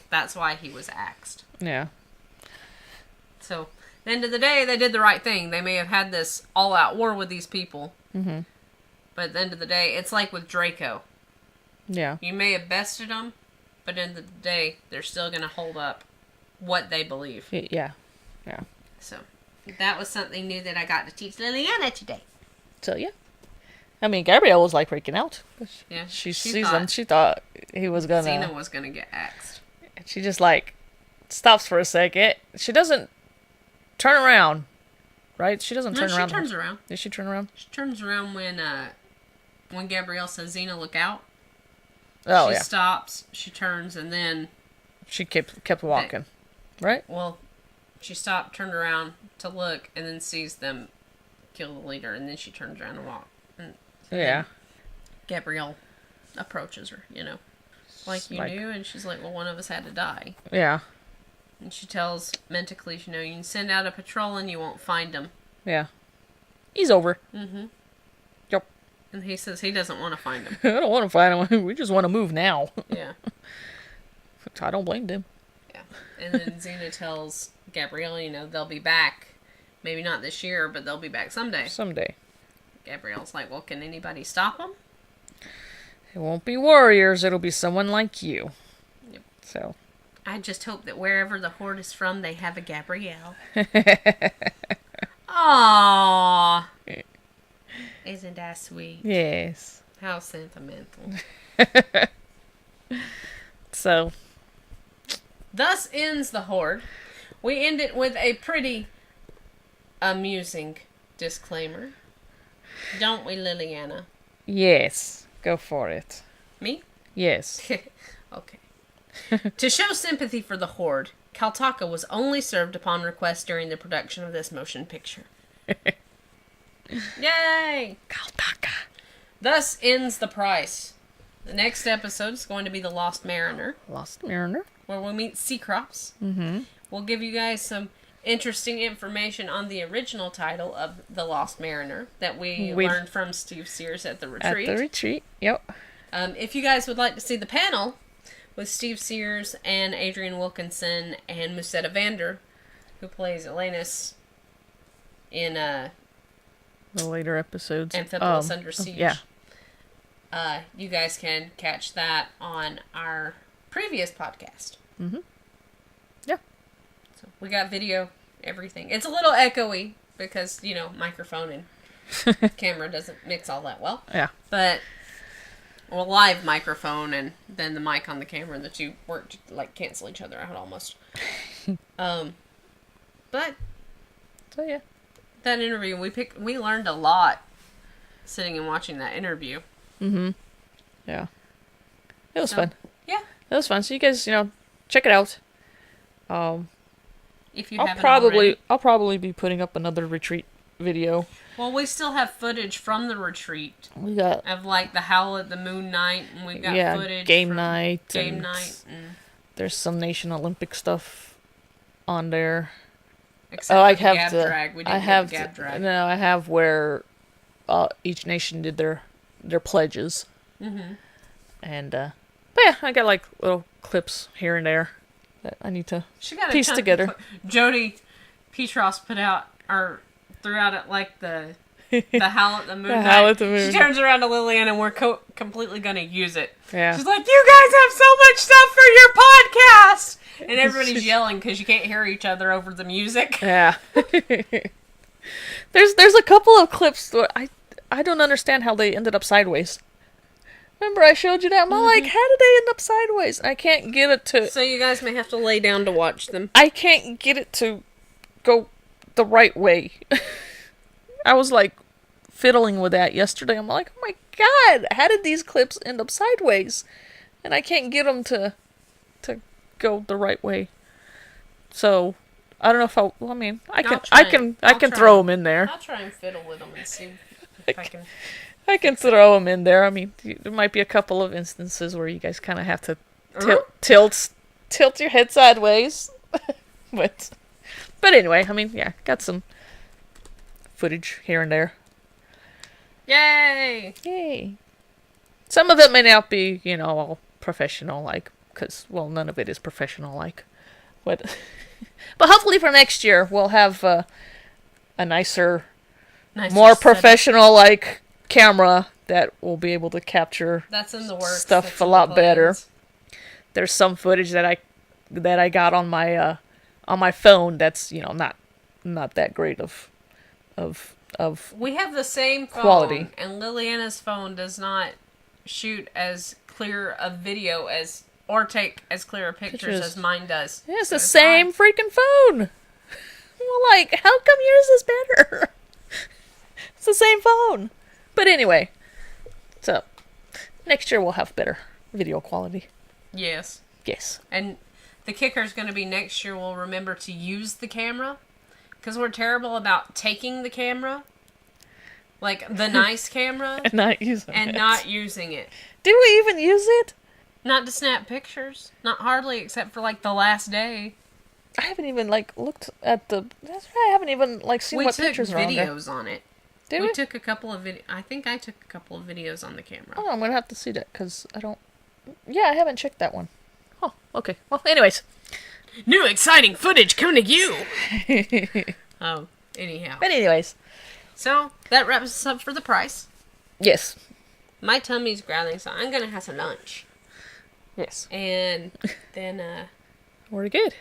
That's why he was axed. Yeah. So, at the end of the day, they did the right thing. They may have had this all-out war with these people. Mm-hmm. But at the end of the day, it's like with Draco. Yeah. You may have bested them, but at the end of the day, they're still going to hold up what they believe. Yeah. Yeah. So, That was something new that I got to teach Liliana today. So, yeah. I mean, Gabrielle was like freaking out. Yeah. She sees him. She thought he was gonna... Xena was gonna get axed. And she just like stops for a second. She doesn't turn around, right? She doesn't turn around. She turns around. Did she turn around? She turns around when Gabrielle says, Xena, look out. Oh, she yeah. stops, she turns, and then... She kept walking, right? Well, she stopped, turned around to look, and then sees them kill the leader, and then she turns around and walks. Yeah. Gabrielle approaches her, you know. Like you knew, and she's like, well, one of us had to die. Yeah. And she tells Menticles, you know, you can send out a patrol and you won't find him. Yeah. He's over. Mm-hmm. Yep. And he says he doesn't want to find him. I don't want to find him. We just want to move now. Yeah. I don't blame them. Yeah. And then Xena tells Gabrielle, you know, they'll be back. Maybe not this year, but they'll be back someday. Someday. Gabrielle's like, well, can anybody stop them? It won't be warriors. It'll be someone like you. Yep. So. I just hope that wherever the Horde is from, they have a Gabrielle. Aww. Isn't that sweet? Yes. How sentimental. So. Thus ends the Horde. We end it with a pretty amusing disclaimer. Don't we, Liliana? Yes. Go for it. Me? Yes. Okay. To show sympathy for the Horde, Kaltaka was only served upon request during the production of this motion picture. Yay! Kaltaka. Thus ends the price. The next episode is going to be The Lost Mariner, Lost Mariner. where we'll meet Seacrops. Mm-hmm. We'll give you guys some interesting information on the original title of The Lost Mariner that we learned from Steve Sears at the retreat. At the retreat, yep. If you guys would like to see the panel with Steve Sears and Adrian Wilkinson and Musetta Vander, who plays Elenis in The later episodes. Amphipolis Under Siege. Yeah. You guys can catch that on our previous podcast. Mm-hmm. Yeah. So we got video, everything. It's a little echoey because, you know, microphone and camera doesn't mix all that well. Yeah. But, well, live microphone and then the mic on the camera, the two work to, like, cancel each other out almost. But, So, yeah. that interview, we learned a lot sitting and watching that interview. Mm-hmm. Yeah. It was fun. Yeah. It was fun. So you guys, check it out. If you I'll haven't already. probably be putting up another retreat video. Well, we still have footage from the retreat We got of like the Howl at the Moon night, and we've got footage game from night. Game and night. And there's some Nation Olympic stuff on there. except I for the Gab drag. We didn't I have get the Gab drag. No, I have where each nation did their pledges. Mm-hmm. And but yeah, I got like little clips here and there that I need to She got a piece chunk together. of Jody Petros threw out at like the Howl at the Moon. The night. Howl at the Moon. She turns around to Lillian and we're completely gonna use it. Yeah. She's like, "You guys have so much stuff for your podcast," and everybody's yelling because you can't hear each other over the music. Yeah. There's a couple of clips where I don't understand how they ended up sideways. Remember I showed you that? I'm like, how did they end up sideways? I can't get it to... So you guys may have to lay down to watch them. I can't get it to go the right way. I was like fiddling with that yesterday. I'm like, oh my god, how did these clips end up sideways? And I can't get them to go the right way. So I don't know if I can throw them in there. I'll try and fiddle with them and see if I can. I can throw them in there. I mean, there might be a couple of instances where you guys kind of have to tilt your head sideways. but anyway, I mean, yeah, got some footage here and there. Yay! Yay. Some of it may not be, all professional, like, because, well, none of it is professional, like. But hopefully for next year, we'll have a nicer more professional, like, camera that will be able to capture that's in the works. stuff a lot better. There's some footage that I got on my phone that's, not not that great of We have the same phone, quality. and Liliana's phone does not shoot as clear a video as or take as clear a pictures as mine does. Yeah, it's So the same freaking phone. Well, like, how come yours is better? It's the same phone. But anyway, so next year we'll have better video quality. Yes. Yes. And the kicker is going to be next year we'll remember to use the camera. Because we're terrible about taking the camera. Like, the nice camera. And not using and it. not using it. Do we even use it? Not to snap pictures. Not hardly, except for, like, the last day. I haven't even, like, looked at the... That's right, I haven't even, like, seen We what took pictures are on there. videos on it. Did We we? took a couple of videos. I think I took a couple of videos on the camera. Oh, I'm gonna have to see that, because I don't... Yeah, I haven't checked that one. Oh, okay. Well, anyways. New exciting footage coming to you! Oh, anyhow. But anyways. So, that wraps us up for the price. Yes. My tummy's growling, so I'm gonna have some lunch. Yes. And then, We're good.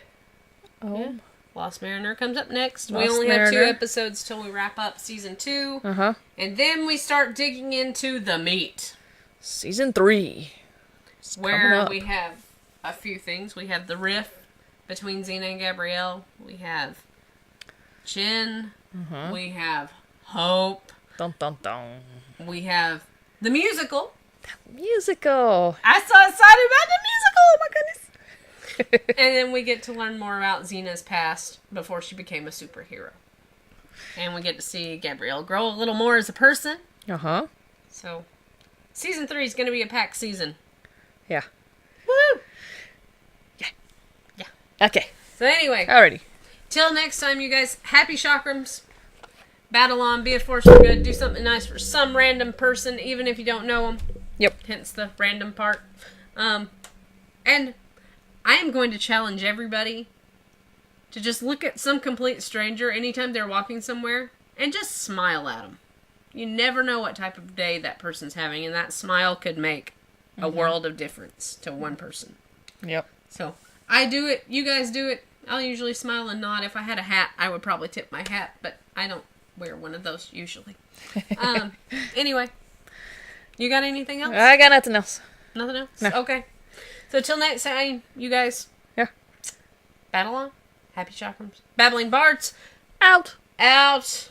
yeah. Lost Mariner comes up next. We Lost only have 2 Mariner. episodes till we wrap up season 2. Uh-huh. And then we start digging into the meat. Season 3. It's coming Where up. we have a few things. We have the riff between Xena and Gabrielle. We have Jin. We have Hope. Dun dun dun. We have the musical. Musical. I'm so excited about the musical! Oh my goodness! And then we get to learn more about Xena's past before she became a superhero. And we get to see Gabrielle grow a little more as a person. Uh-huh. So, season 3 is going to be a packed season. Yeah. Woo! Okay. So anyway, Alrighty. till next time, you guys, happy chakrams. Battle on, be a force for good, do something nice for some random person, even if you don't know them. Yep. Hence the random part. And I am going to challenge everybody to just look at some complete stranger anytime they're walking somewhere and just smile at them. You never know what type of day that person's having, and that smile could make a world of difference to one person. Yep. So, I do it, you guys do it. I'll usually smile and nod. If I had a hat, I would probably tip my hat, but I don't wear one of those usually. Anyway, you got anything else? I got nothing else. Nothing else? No. Okay. So till next time, you guys. Yeah. Battle on. Happy chakrams. Babbling Bards. Out. Out.